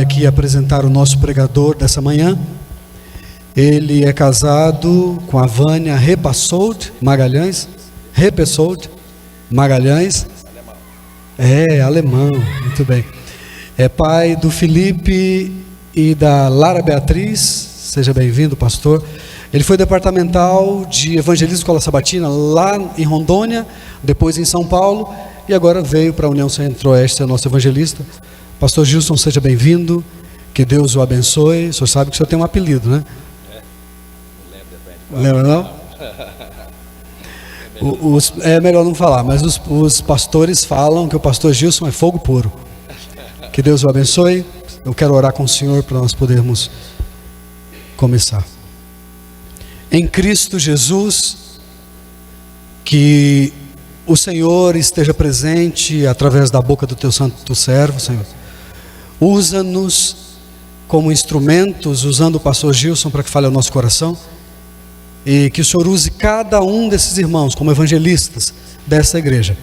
Aqui apresentar o nosso pregador dessa manhã. Ele é casado com a Vânia Repassold Magalhães. É alemão, muito bem. É pai do Felipe e da Lara Beatriz. Seja bem-vindo, pastor. Ele foi departamental de evangelismo Escola Sabatina lá em Rondônia, depois em São Paulo, e agora veio para a União Centro-Oeste ser nosso evangelista. Pastor Gilson, seja bem-vindo, que Deus o abençoe. O senhor sabe que o senhor tem um apelido, né? Não lembra não? É melhor não falar, mas os pastores falam que o pastor Gilson é fogo puro. Que Deus o abençoe. Eu quero orar com o senhor para nós podermos começar. Em Cristo Jesus, que o Senhor esteja presente através da boca do teu santo servo, Senhor. Usa-nos como instrumentos, usando o pastor Gilson para que fale ao nosso coração, e que o Senhor use cada um desses irmãos como evangelistas dessa igreja.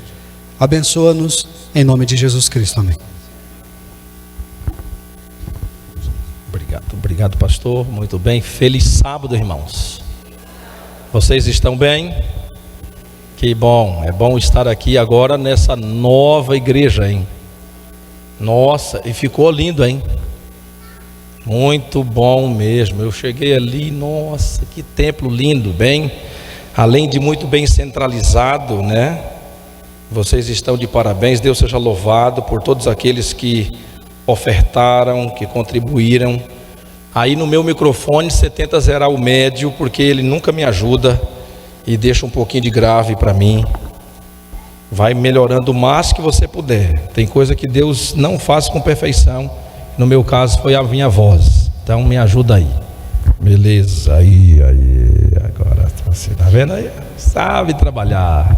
Abençoa-nos em nome de Jesus Cristo, amém. Obrigado, pastor. Muito bem. Feliz sábado, irmãos. Vocês estão bem? Que bom. É bom estar aqui agora nessa nova igreja, hein? Nossa, e ficou lindo, hein? Muito bom mesmo. Eu cheguei ali, nossa, que templo lindo, bem, além de muito bem centralizado, né? Vocês estão de parabéns. Deus seja louvado por todos aqueles que ofertaram, que contribuíram. Aí no meu microfone você tenta zerar o médio, porque ele nunca me ajuda e deixa um pouquinho de grave para mim. Vai melhorando o máximo que você puder. Tem coisa que Deus não faz com perfeição. No meu caso foi a minha voz. Então me ajuda aí. Beleza, aí, agora você tá vendo aí? Sabe trabalhar.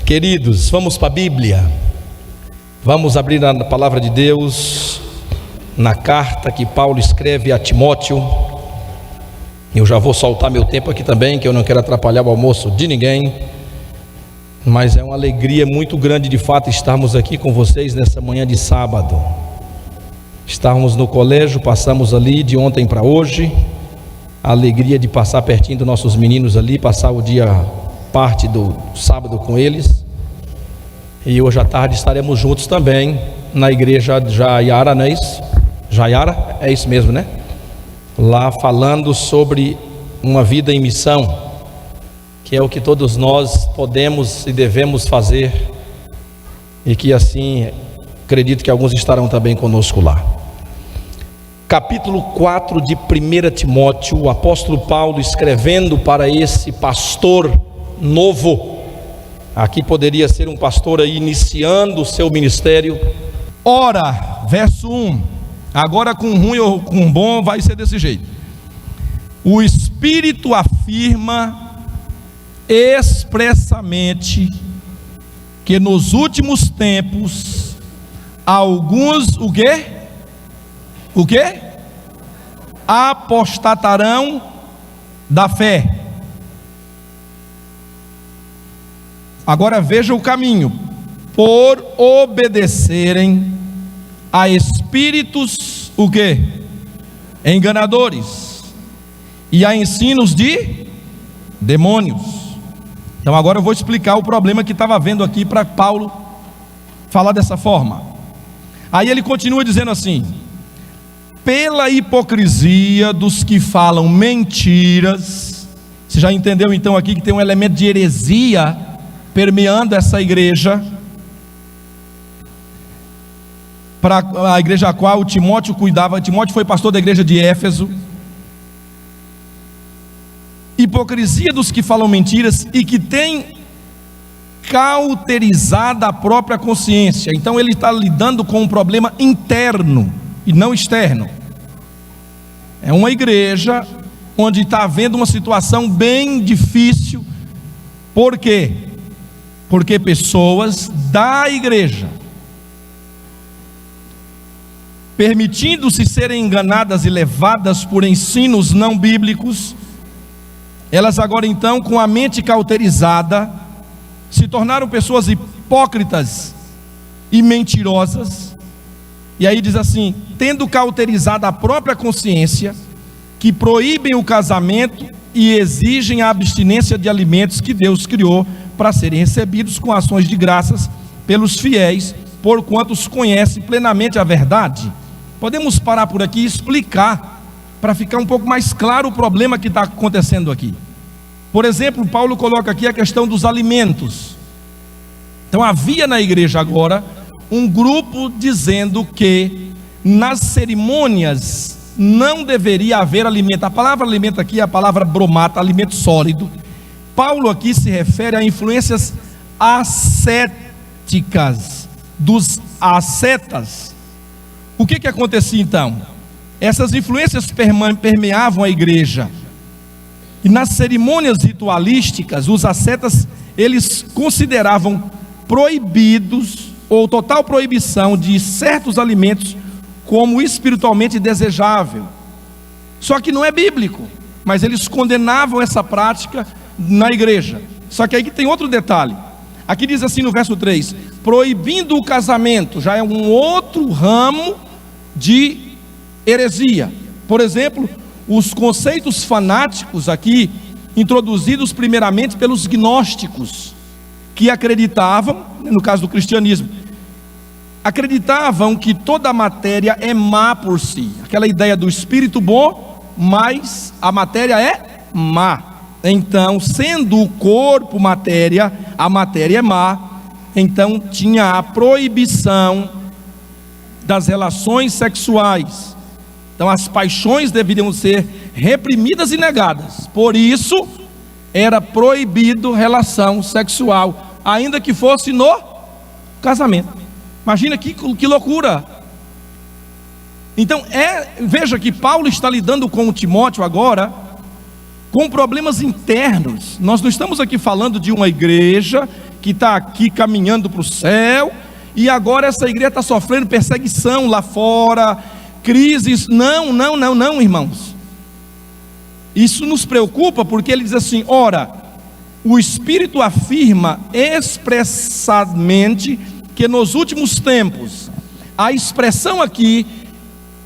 Queridos, vamos para a Bíblia. Vamos abrir a palavra de Deus na carta que Paulo escreve a Timóteo. Eu já vou soltar meu tempo aqui também, que eu não quero atrapalhar o almoço de ninguém. Mas é uma alegria muito grande de fato estarmos aqui com vocês nessa manhã de sábado. Estávamos no colégio, passamos ali de ontem para hoje. A alegria de passar pertinho dos nossos meninos ali, passar o dia, parte do sábado com eles. E hoje à tarde estaremos juntos também na igreja de Jaiara, não é isso? Jaiara? É isso mesmo, né? Lá falando sobre uma vida em missão, que é o que todos nós podemos e devemos fazer, e que assim, acredito que alguns estarão também conosco lá. Capítulo 4 de 1 Timóteo, o apóstolo Paulo escrevendo para esse pastor novo. Aqui poderia ser um pastor aí iniciando o seu ministério. Ora, verso 1, agora com ruim ou com bom vai ser desse jeito. O Espírito afirma expressamente que nos últimos tempos alguns o quê? Apostatarão da fé. Agora veja o caminho: por obedecerem a espíritos o quê? Enganadores, e a ensinos de demônios. Então agora eu vou explicar o problema que estava vendo aqui para Paulo falar dessa forma. Aí ele continua dizendo assim: pela hipocrisia dos que falam mentiras. Você já entendeu então aqui que tem um elemento de heresia permeando essa igreja, para a igreja a qual Timóteo cuidava. Timóteo foi pastor da igreja de Éfeso. Hipocrisia dos que falam mentiras e que tem cauterizada a própria consciência. Então ele está lidando com um problema interno e não externo. É uma igreja onde está havendo uma situação bem difícil. Por quê? Porque pessoas da igreja, permitindo-se serem enganadas e levadas por ensinos não bíblicos, elas agora então, com a mente cauterizada, se tornaram pessoas hipócritas e mentirosas, E aí diz assim: tendo cauterizado a própria consciência, que proíbem o casamento e exigem a abstinência de alimentos que Deus criou para serem recebidos com ações de graças pelos fiéis, porquanto os conhece plenamente a verdade. Podemos parar por aqui e explicar, para ficar um pouco mais claro o problema que está acontecendo aqui. Por exemplo, Paulo coloca aqui a questão dos alimentos. Então havia na igreja agora um grupo dizendo que nas cerimônias não deveria haver alimento. A palavra alimento aqui é a palavra bromata, alimento sólido. Paulo aqui se refere a influências ascéticas, dos ascetas. O que acontecia então? Essas influências permeavam a igreja. E nas cerimônias ritualísticas, os ascetas, eles consideravam proibidos, ou total proibição de certos alimentos como espiritualmente desejável. Só que não é bíblico, mas eles condenavam essa prática na igreja. Só que aí tem outro detalhe. Aqui diz assim no verso 3: proibindo o casamento, já é um outro ramo de heresia. Por exemplo, os conceitos fanáticos aqui, introduzidos primeiramente pelos gnósticos, que acreditavam, no caso do cristianismo, acreditavam que toda a matéria é má por si. Aquela ideia do espírito bom, mas a matéria é má. Então, sendo o corpo matéria, a matéria é má, então tinha a proibição das relações sexuais. Então as paixões deveriam ser reprimidas e negadas. Por isso era proibido relação sexual, ainda que fosse no casamento. Imagina que loucura. Então veja que Paulo está lidando com o Timóteo agora com problemas internos. Nós não estamos aqui falando de uma igreja que está aqui caminhando para o céu, e agora essa igreja está sofrendo perseguição lá fora, crises. Não, irmãos. Isso nos preocupa, porque ele diz assim: ora, o Espírito afirma expressamente que nos últimos tempos, a expressão aqui,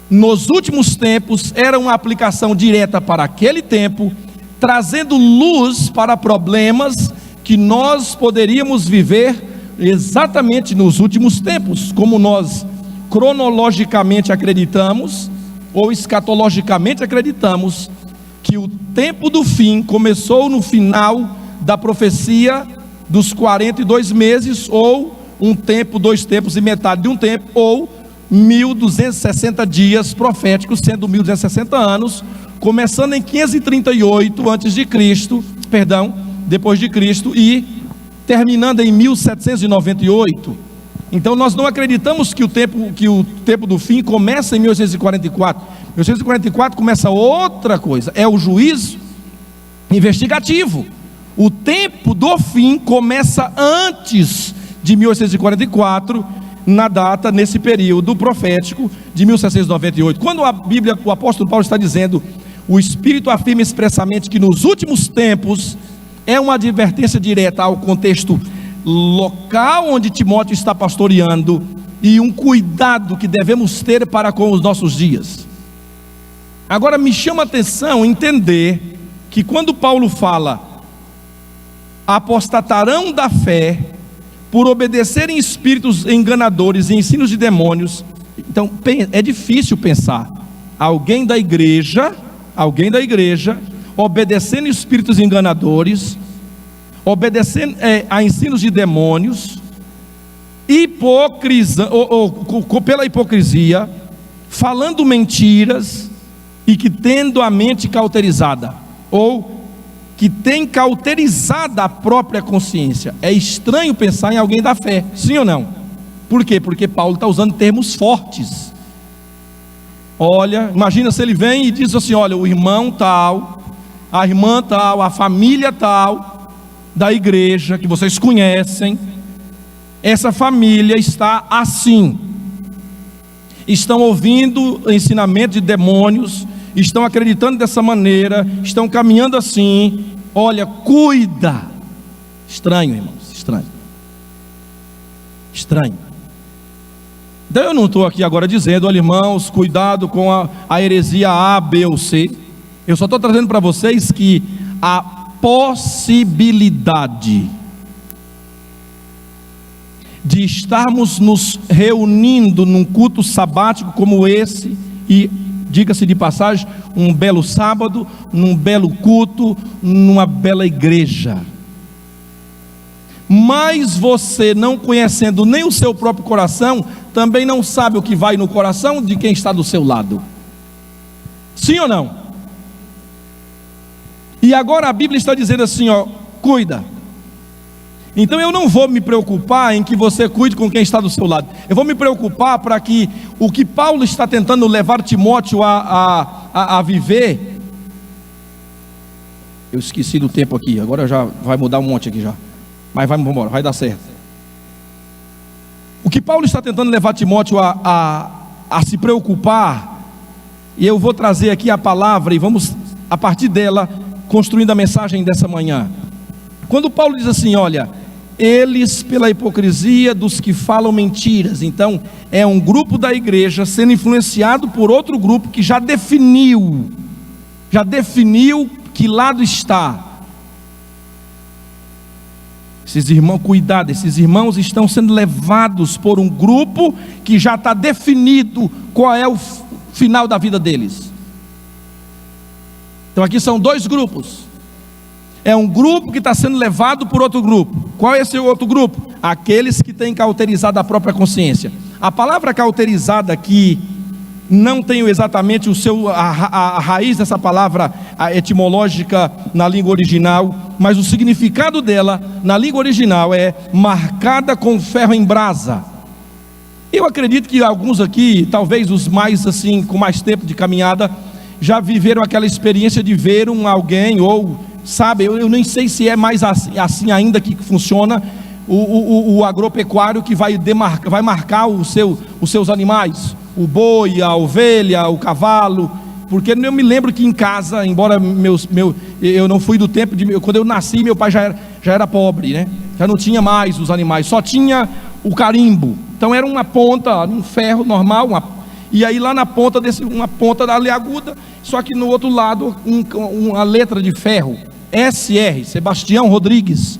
nos últimos tempos, era uma aplicação direta para aquele tempo, trazendo luz para problemas que nós poderíamos viver exatamente nos últimos tempos, como nós cronologicamente acreditamos, ou escatologicamente acreditamos, que o tempo do fim começou no final da profecia dos 42 meses, ou um tempo, 2 tempos e metade de um tempo, ou 1260 dias proféticos, sendo 1260 anos, começando em 538 depois de Cristo, e terminando em 1798. Então nós não acreditamos que o tempo do fim começa em 1844. 1844 começa outra coisa, é o juízo investigativo. O tempo do fim começa antes de 1844, na data, nesse período profético de 1798. Quando a Bíblia, o apóstolo Paulo está dizendo, o Espírito afirma expressamente que nos últimos tempos, é uma advertência direta ao contexto local onde Timóteo está pastoreando, e um cuidado que devemos ter para com os nossos dias. Agora me chama a atenção entender que quando Paulo fala, apostatarão da fé por obedecerem espíritos enganadores e ensinos de demônios. Então é difícil pensar alguém da igreja obedecendo espíritos enganadores, obedecendo a ensinos de demônios, pela hipocrisia, falando mentiras, e que tendo a mente cauterizada, ou que tem cauterizada a própria consciência. É estranho pensar em alguém da fé, sim ou não? Por quê? Porque Paulo está usando termos fortes. Olha, imagina se ele vem e diz assim: olha, o irmão tal, a irmã tal, a família tal da igreja que vocês conhecem, essa família está assim, estão ouvindo ensinamento de demônios, estão acreditando dessa maneira, estão caminhando assim. Olha, cuida. Estranho, irmãos, estranho. Então eu não estou aqui agora dizendo, olha irmãos, cuidado com a heresia A, B ou C. Eu só estou trazendo para vocês que a possibilidade de estarmos nos reunindo num culto sabático como esse, e diga-se de passagem, um belo sábado, num belo culto, numa bela igreja, mas você não conhecendo nem o seu próprio coração, também não sabe o que vai no coração de quem está do seu lado. Sim ou não? E agora a Bíblia está dizendo assim, ó, cuida. Então eu não vou me preocupar em que você cuide com quem está do seu lado. Eu vou me preocupar para que o que Paulo está tentando levar Timóteo a viver. Eu esqueci do tempo aqui, agora já vai mudar um monte aqui já. Mas vamos embora, vai dar certo. O que Paulo está tentando levar Timóteo a se preocupar, e eu vou trazer aqui a palavra, e vamos a partir dela, construindo a mensagem dessa manhã. Quando Paulo diz assim, olha, eles pela hipocrisia dos que falam mentiras, então é um grupo da igreja sendo influenciado por outro grupo que já definiu que lado está. Esses irmãos, cuidado, esses irmãos estão sendo levados por um grupo que já está definido qual é o final da vida deles. Então aqui são dois grupos. É um grupo que está sendo levado por outro grupo. Qual é esse outro grupo? Aqueles que têm cauterizado a própria consciência. A palavra cauterizada aqui, não tenho exatamente a raiz dessa palavra etimológica na língua original, mas o significado dela na língua original é marcada com ferro em brasa. Eu acredito que alguns aqui, talvez os mais assim, com mais tempo de caminhada, já viveram aquela experiência de ver alguém, ou sabe, eu nem sei se é mais assim ainda que funciona, o agropecuário que vai marcar os seus animais, o boi, a ovelha, o cavalo, porque eu me lembro que em casa, embora eu não fui do tempo quando eu nasci, meu pai já era pobre, né? Já não tinha mais os animais, só tinha o carimbo. Então era uma ponta, um ferro normal, e aí lá na ponta uma ponta ali aguda, só que no outro lado uma letra de ferro, SR, Sebastião Rodrigues.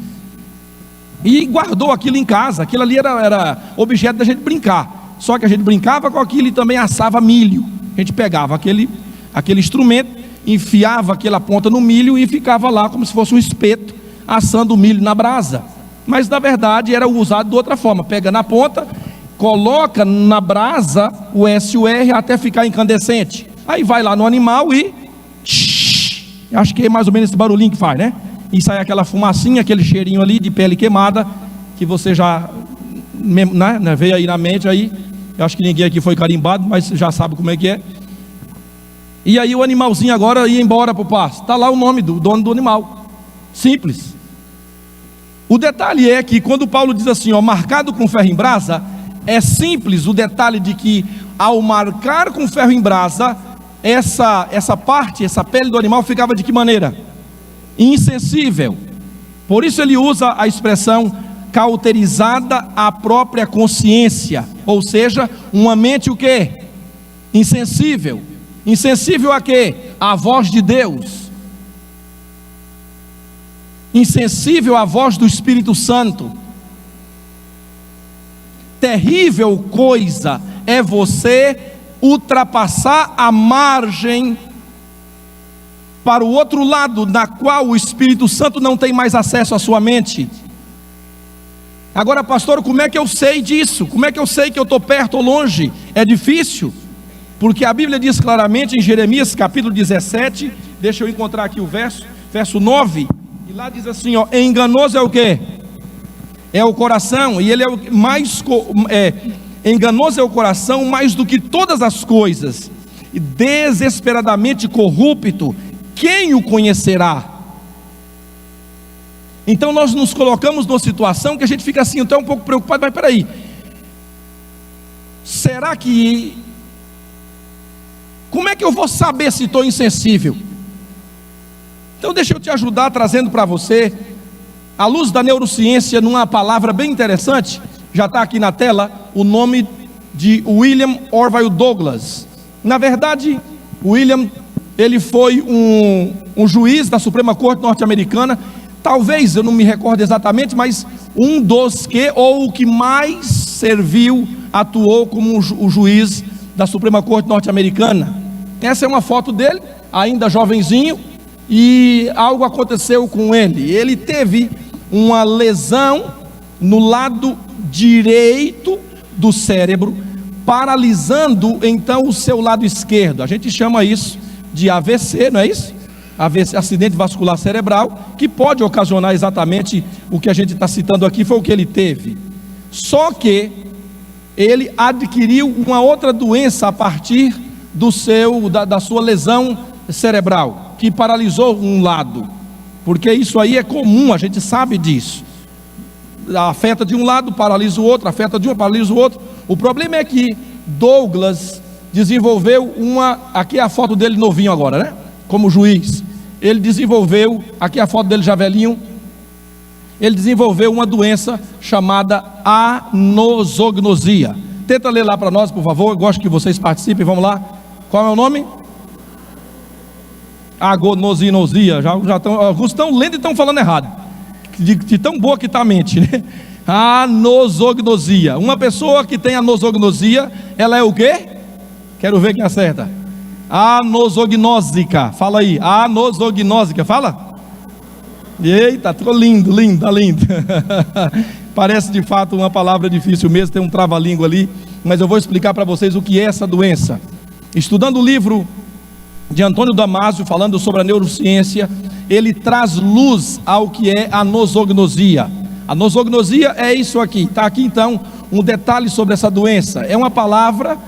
E guardou aquilo em casa. Aquilo ali era objeto da gente brincar. Só que a gente brincava com aquilo e também assava milho. A gente pegava aquele instrumento, enfiava aquela ponta no milho e ficava lá como se fosse um espeto, assando o milho na brasa. Mas na verdade era usado de outra forma. Pega na ponta, coloca na brasa o SUR até ficar incandescente. Aí vai lá no animal e acho que é mais ou menos esse barulhinho que faz, né? E sai aquela fumacinha, aquele cheirinho ali de pele queimada, que você já né, veio aí na mente aí. Eu acho que ninguém aqui foi carimbado, mas já sabe como é que é. E aí o animalzinho agora ia embora para o pasto. Está lá o nome do dono do animal. Simples. O detalhe é que quando Paulo diz assim, ó, marcado com ferro em brasa, é simples o detalhe de que ao marcar com ferro em brasa, essa parte, essa pele do animal ficava de que maneira? Insensível. Por isso ele usa a expressão cauterizada à própria consciência, ou seja, uma mente o quê? Insensível. Insensível a quê? À voz de Deus. Insensível à voz do Espírito Santo. Terrível coisa é você ultrapassar a margem para o outro lado, na qual o Espírito Santo não tem mais acesso à sua mente. Agora, pastor, como é que eu sei disso? Como é que eu sei que eu estou perto ou longe? É difícil, porque a Bíblia diz claramente em Jeremias capítulo 17, deixa eu encontrar aqui o verso 9, e lá diz assim, ó, enganoso é o quê? É o coração, e ele é o mais, enganoso é o coração mais do que todas as coisas, e desesperadamente corrupto, quem o conhecerá? Então nós nos colocamos numa situação que a gente fica assim, até um pouco preocupado, mas peraí, será que, como é que eu vou saber se estou insensível? Então deixa eu te ajudar trazendo para você, à luz da neurociência, numa palavra bem interessante, já está aqui na tela, o nome de William Orville Douglas. Na verdade, William, ele foi um juiz da Suprema Corte norte-americana, talvez, eu não me recordo exatamente, mas um dos que, ou o que mais serviu, atuou como o juiz da Suprema Corte norte-americana. Essa é uma foto dele, ainda jovenzinho, e algo aconteceu com ele. Ele teve uma lesão no lado direito do cérebro, paralisando então o seu lado esquerdo. A gente chama isso de AVC, não é isso? AVC, acidente vascular cerebral, que pode ocasionar exatamente o que a gente está citando aqui, foi o que ele teve. Só que ele adquiriu uma outra doença a partir da sua lesão cerebral, que paralisou um lado, porque isso aí é comum, a gente sabe disso. Afeta de um lado, paralisa o outro, afeta de um, paralisa o outro. O problema é que Douglas desenvolveu aqui é a foto dele novinho agora, né? Como juiz. Ele desenvolveu, aqui é a foto dele já velhinho, ele desenvolveu uma doença chamada anosognosia. Tenta ler lá para nós, por favor, eu gosto que vocês participem, vamos lá. Qual é o nome? Agonosinosia. Alguns estão lendo e estão falando errado, de tão boa que está a mente, né? Anosognosia. Uma pessoa que tem anosognosia, ela é o quê? Quero ver quem acerta. Anosognósica. Fala aí, anosognósica, fala. Eita, ficou lindo, lindo, tá lindo. Parece de fato uma palavra difícil mesmo, tem um trava-língua ali, mas eu vou explicar para vocês o que é essa doença. Estudando o livro de Antônio Damasio, falando sobre a neurociência, ele traz luz ao que é a nosognosia. A nosognosia é isso aqui. Está aqui então um detalhe sobre essa doença. É uma palavra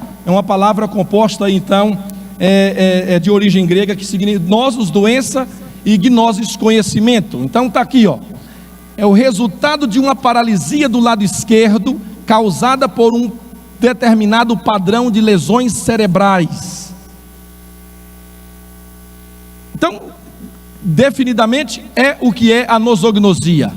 composta então de origem grega, que significa nosos, doença, e gnosis, conhecimento. Então está aqui, ó. É o resultado de uma paralisia do lado esquerdo, causada por um determinado padrão de lesões cerebrais. Então, definidamente é o que é a nosognosia.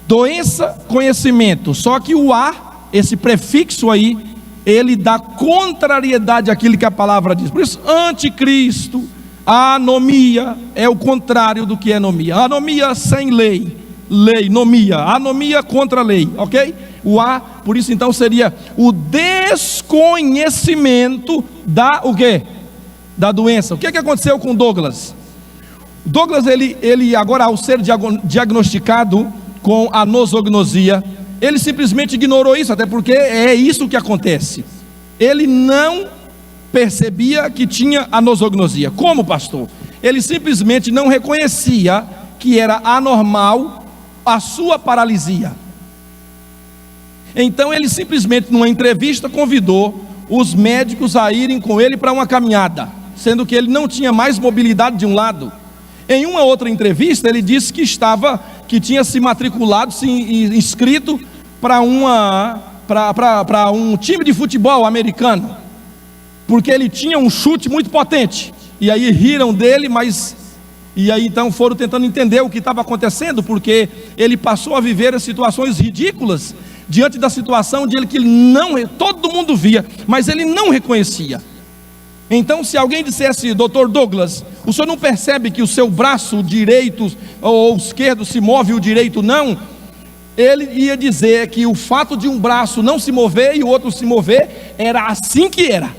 Doença, conhecimento. Só que o A, esse prefixo aí, ele dá contrariedade àquilo que a palavra diz. Por isso, anticristo, anomia é o contrário do que é anomia. Anomia sem lei, lei, nomia, anomia contra a lei, ok? O A, por isso então seria o desconhecimento da o quê? Da doença. O que aconteceu com Douglas? Douglas, ele agora, ao ser diagnosticado com a nosognosia, ele simplesmente ignorou isso, até porque é isso que acontece. Ele não percebia que tinha a nosognosia. Como, pastor? Ele simplesmente não reconhecia que era anormal a sua paralisia. Então ele simplesmente, numa entrevista, convidou os médicos a irem com ele para uma caminhada, sendo que ele não tinha mais mobilidade de um lado. Em uma outra entrevista, ele disse que tinha se matriculado, se inscrito para um time de futebol americano, porque ele tinha um chute muito potente. E aí riram dele, e aí então foram tentando entender o que estava acontecendo, porque ele passou a viver as situações ridículas diante da situação de ele que todo mundo via, mas ele não reconhecia. Então, se alguém dissesse, doutor Douglas, o senhor não percebe que o seu braço direito ou esquerdo se move e o direito não? Ele ia dizer que o fato de um braço não se mover e o outro se mover, era assim que era.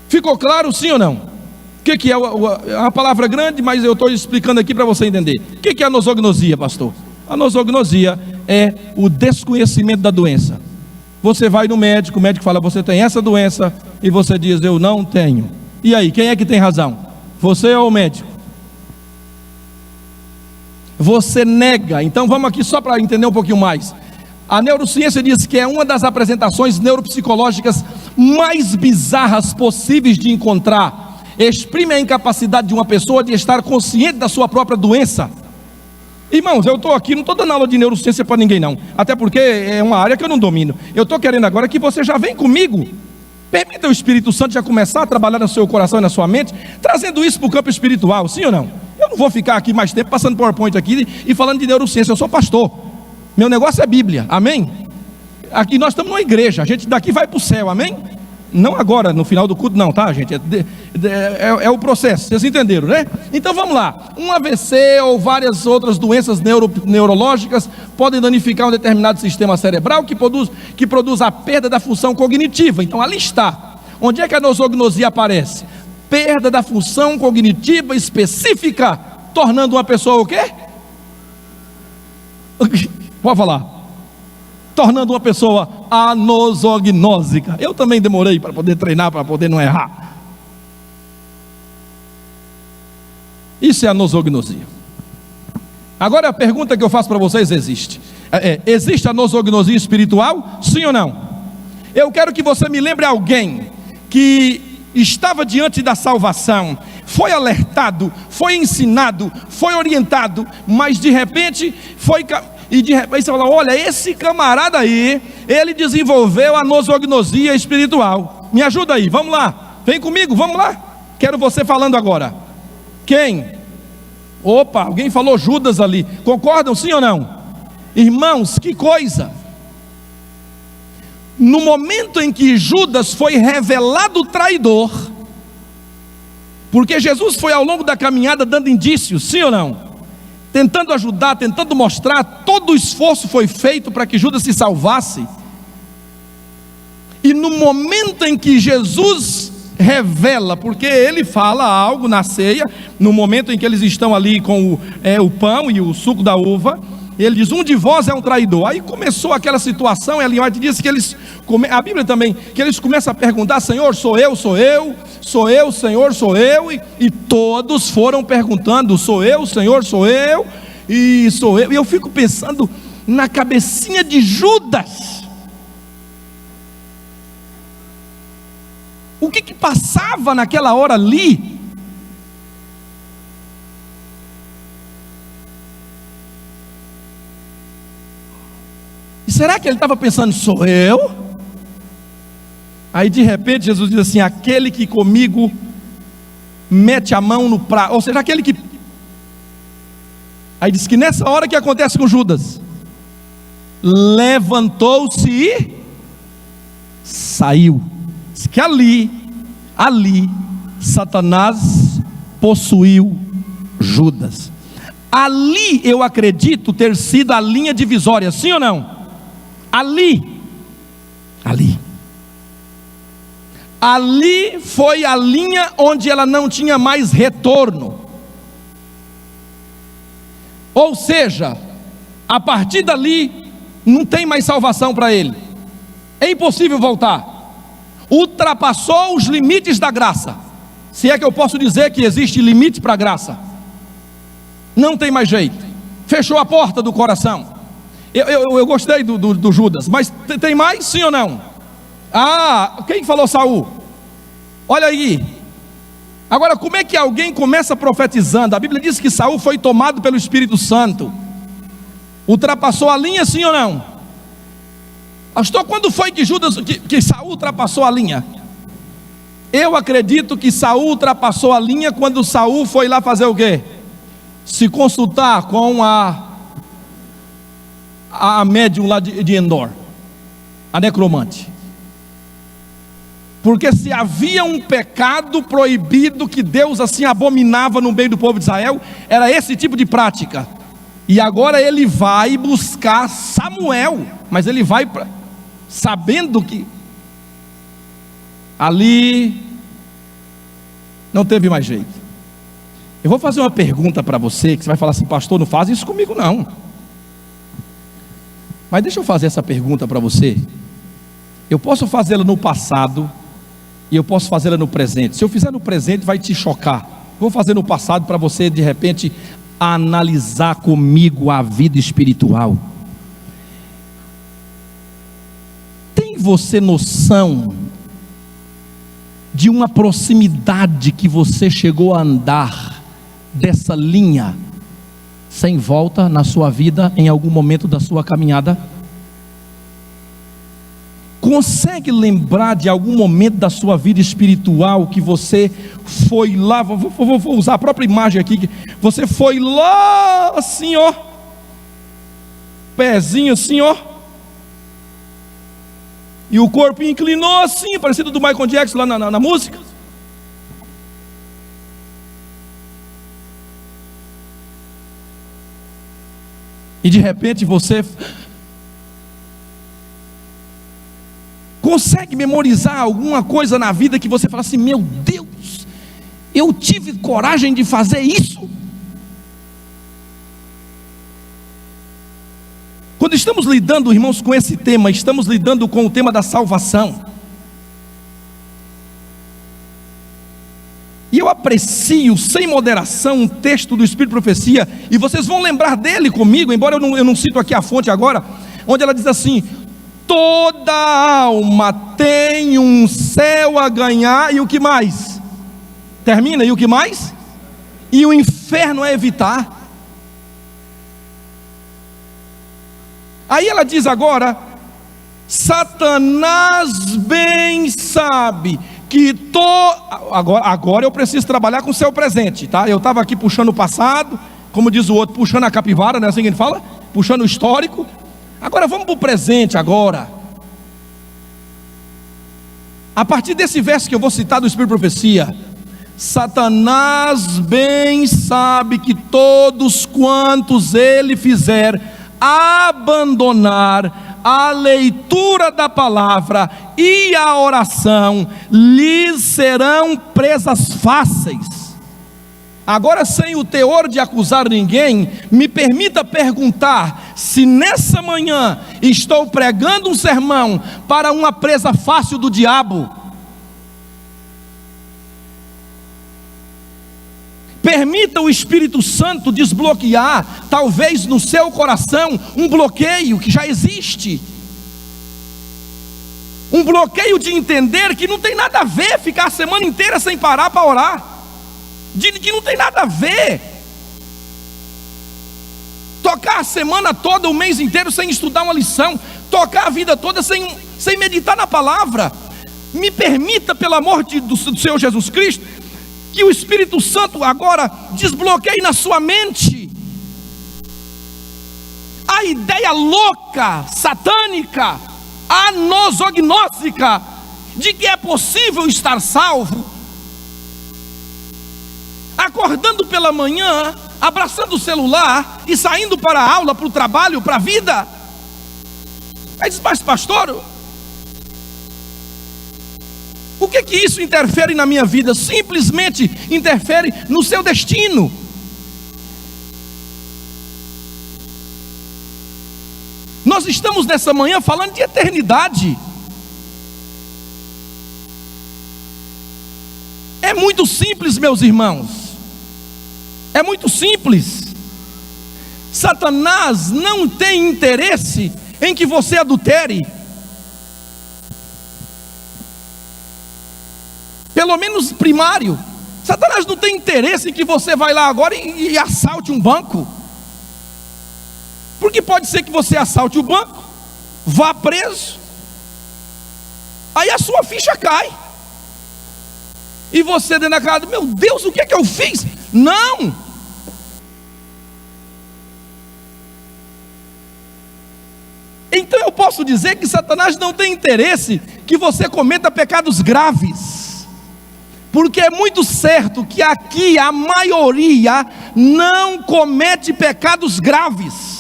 Ficou claro, sim ou não? O que é uma palavra grande, mas eu estou explicando aqui para você entender. O que é a nosognosia, pastor? A nosognosia é o desconhecimento da doença. Você vai no médico, o médico fala, você tem essa doença, e você diz, eu não tenho. E aí, quem é que tem razão? Você ou o médico? Você nega. Então vamos aqui só para entender um pouquinho mais. A neurociência diz que é uma das apresentações neuropsicológicas mais bizarras possíveis de encontrar. Exprime a incapacidade de uma pessoa de estar consciente da sua própria doença. Irmãos, eu estou aqui, não estou dando aula de neurociência para ninguém não, até porque é uma área que eu não domino. Eu estou querendo agora que você já vem comigo. Permita o Espírito Santo já começar a trabalhar no seu coração e na sua mente, trazendo isso para o campo espiritual, sim ou não? Eu não vou ficar aqui mais tempo passando PowerPoint aqui e falando de neurociência. Eu sou pastor, meu negócio é Bíblia, amém? Aqui nós estamos numa igreja, a gente daqui vai para o céu, amém? Não agora, no final do culto não, tá, gente? É o processo, vocês entenderam, né? Então vamos lá. Um AVC ou várias outras doenças neurológicas podem danificar um determinado sistema cerebral que produz a perda da função cognitiva. Então ali está. Onde é que a nosognosia aparece? Perda da função cognitiva específica, tornando uma pessoa o quê? Pode falar. Tornando uma pessoa anosognósica. Eu também demorei para poder treinar, para poder não errar. Isso é anosognosia. Agora a pergunta que eu faço para vocês existe. Existe a anosognosia espiritual? Sim ou não? Eu quero que você me lembre alguém que estava diante da salvação, foi alertado, foi ensinado, foi orientado, mas de repente aí você fala, olha, esse camarada aí, ele desenvolveu a nosognosia espiritual. Me ajuda aí, vamos lá, vem comigo, vamos lá. Quero você falando agora. Quem? Opa, alguém falou Judas ali. Concordam, sim ou não? Irmãos, que coisa. No momento em que Judas foi revelado traidor, porque Jesus foi ao longo da caminhada dando indícios, sim ou não? Tentando ajudar, tentando mostrar, todo o esforço foi feito para que Judas se salvasse. E no momento em que Jesus revela, porque ele fala algo na ceia, no momento em que eles estão ali com o pão e o suco da uva, ele diz, um de vós é um traidor. Aí começou aquela situação, Ellen White diz que a Bíblia também, que eles começam a perguntar, Senhor, sou eu, Senhor, sou eu, e todos foram perguntando, sou eu, Senhor, sou eu, e eu fico pensando na cabecinha de Judas, o que passava naquela hora ali? E será que ele estava pensando, sou eu? Aí de repente Jesus diz assim, aquele que comigo mete a mão no prato, ou seja, aquele que... Aí diz que nessa hora que acontece com Judas, levantou-se e saiu. Diz que ali, Satanás possuiu Judas. Ali eu acredito ter sido a linha divisória, sim ou não? Ali foi a linha onde ela não tinha mais retorno. Ou seja, a partir dali não tem mais salvação para ele. É impossível voltar. Ultrapassou os limites da graça. Se é que eu posso dizer que existe limite para a graça. Não tem mais jeito. Fechou a porta do coração. Eu gostei do Judas, mas tem mais, sim ou não? Ah, quem falou Saul? Olha aí. Agora, como é que alguém começa profetizando? A Bíblia diz que Saul foi tomado pelo Espírito Santo. Ultrapassou a linha, sim ou não? Pastor, quando foi que Saul ultrapassou a linha? Eu acredito que Saul ultrapassou a linha quando Saul foi lá fazer o quê? Se consultar com a médium lá de Endor, a necromante. Porque se havia um pecado proibido que Deus assim abominava no meio do povo de Israel, era esse tipo de prática. E agora ele vai buscar Samuel, mas ele vai sabendo que ali não teve mais jeito. Eu vou fazer uma pergunta para você, que você vai falar assim, pastor, não faz isso comigo não. Mas deixa eu fazer essa pergunta para você. Eu posso fazê-la no passado e eu posso fazê-la no presente. Se eu fizer no presente vai te chocar. Vou fazer no passado para você de repente analisar comigo a vida espiritual. Tem você noção de uma proximidade que você chegou a andar dessa linha sem volta na sua vida em algum momento da sua caminhada? Consegue lembrar de algum momento da sua vida espiritual que você foi lá, vou usar a própria imagem aqui, que você foi lá assim ó, pezinho assim ó, E o corpo inclinou assim, parecido do Michael Jackson lá na música. E de repente você consegue memorizar alguma coisa na vida que você fala assim: meu Deus, eu tive coragem de fazer isso? Quando estamos lidando, irmãos, com esse tema, estamos lidando com o tema da salvação. E eu aprecio sem moderação um texto do Espírito de Profecia, e vocês vão lembrar dele comigo, embora eu não cito aqui a fonte agora, onde ela diz assim: toda alma tem um céu a ganhar, e o que mais? Termina, e o que mais? E o inferno a evitar. Aí ela diz agora: Satanás bem sabe que agora eu preciso trabalhar com o seu presente, tá? Eu estava aqui puxando o passado, como diz o outro, puxando a capivara, não é assim que ele fala? Puxando o histórico. Agora vamos para o presente agora. A partir desse verso que eu vou citar do Espírito de Profecia: Satanás bem sabe que todos quantos ele fizer abandonar a leitura da palavra e a oração, lhes serão presas fáceis. Agora, sem o teor de acusar ninguém, me permita perguntar se nessa manhã estou pregando um sermão para uma presa fácil do diabo. Permita o Espírito Santo desbloquear, talvez no seu coração, um bloqueio que já existe. Um bloqueio de entender que não tem nada a ver ficar a semana inteira sem parar para orar. Que não tem nada a ver. Tocar a semana toda, o mês inteiro sem estudar uma lição. Tocar a vida toda sem meditar na palavra. Me permita, pelo amor do Senhor Jesus Cristo, que o Espírito Santo agora desbloqueie na sua mente a ideia louca, satânica, anosognóstica, de que é possível estar salvo, acordando pela manhã, abraçando o celular e saindo para a aula, para o trabalho, para a vida. Aí diz: mas pastor, o que isso interfere na minha vida? Simplesmente interfere no seu destino. Nós estamos nessa manhã falando de eternidade. É muito simples, meus irmãos. É muito simples. Satanás não tem interesse em que você adultere. Pelo menos primário. Satanás não tem interesse em que você vai lá agora e assalte um banco. Porque pode ser que você assalte o banco, vá preso, aí a sua ficha cai. E você dentro da casa: meu Deus, o que é que eu fiz? Não! Então eu posso dizer que Satanás não tem interesse que você cometa pecados graves. Porque é muito certo que aqui a maioria não comete pecados graves.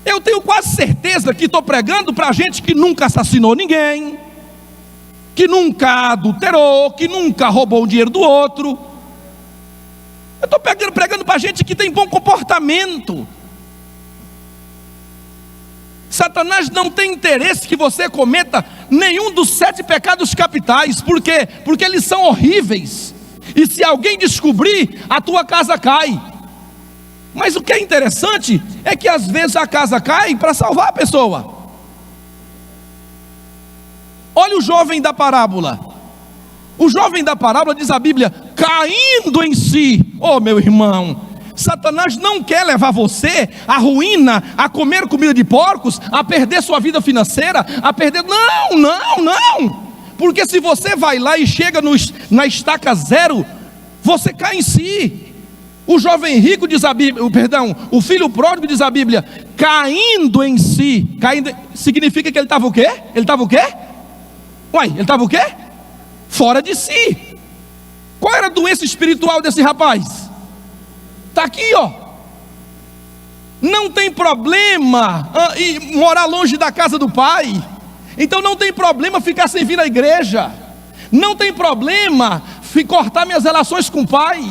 Eu tenho quase certeza que estou pregando para gente que nunca assassinou ninguém, que nunca adulterou, que nunca roubou o dinheiro do outro. Eu estou pregando para gente que tem bom comportamento. Satanás não tem interesse que você cometa nenhum dos 7 pecados capitais. Por quê? Porque eles são horríveis. E se alguém descobrir, a tua casa cai. Mas o que é interessante é que às vezes a casa cai para salvar a pessoa. Olha o jovem da parábola. O jovem da parábola, diz a Bíblia, caindo em si. Oh, meu irmão, Satanás não quer levar você à ruína, a comer comida de porcos, a perder sua vida financeira, a perder... Não. Porque se você vai lá e chega na estaca zero, você cai em si. O jovem rico, diz a Bíblia, o filho pródigo, diz a Bíblia, caindo em si. Significa que ele estava o quê? Ele estava o quê? Ele estava o quê? Fora de si. Qual era a doença espiritual desse rapaz? Está aqui, ó. Não tem problema morar longe da casa do pai. Então não tem problema ficar sem vir à igreja. Não tem problema cortar minhas relações com o pai.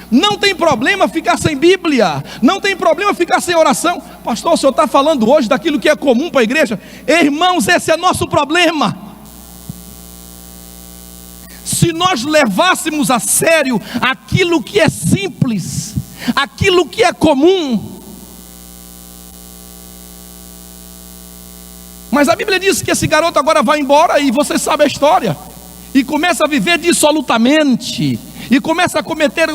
Não tem problema ficar sem Bíblia. Não tem problema ficar sem oração. Pastor, o senhor está falando hoje daquilo que é comum para a igreja? Irmãos, esse é nosso problema. Se nós levássemos a sério aquilo que é simples, aquilo que é comum. Mas a Bíblia diz que esse garoto agora vai embora, e você sabe a história, e começa a viver dissolutamente, e começa a cometer,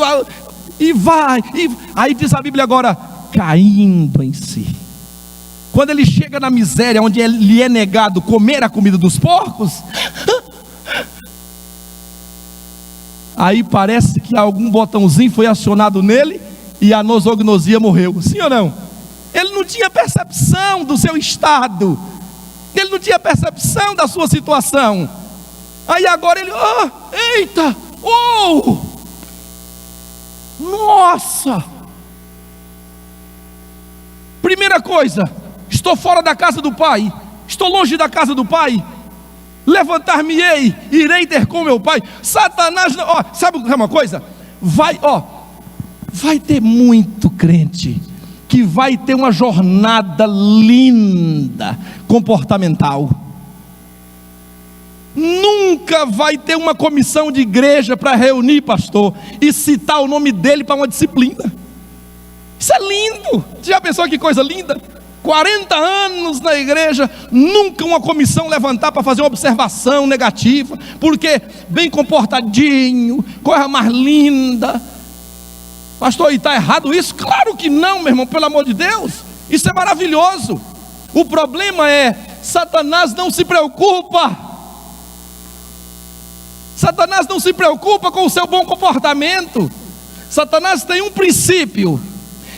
aí diz a Bíblia agora, caindo em si. Quando ele chega na miséria, onde lhe é negado comer a comida dos porcos, aí parece que algum botãozinho foi acionado nele, e a nosognosia morreu. Sim ou não? Ele não tinha percepção do seu estado, ele não tinha percepção da sua situação. Aí agora ele, eita, nossa. Primeira coisa, estou fora da casa do pai, estou longe da casa do pai. Levantar-me-ei, irei ter com meu pai. Satanás, sabe uma coisa? Vai ter muito crente que vai ter uma jornada linda, comportamental. Nunca vai ter uma comissão de igreja para reunir, pastor, e citar o nome dele para uma disciplina. Isso é lindo. Já pensou que coisa linda? 40 anos na igreja, nunca uma comissão levantar para fazer uma observação negativa, porque bem comportadinho, coisa mais linda. Pastor, e está errado isso? Claro que não, meu irmão, pelo amor de Deus. Isso é maravilhoso. O problema é, Satanás não se preocupa. Satanás não se preocupa com o seu bom comportamento. Satanás tem um princípio: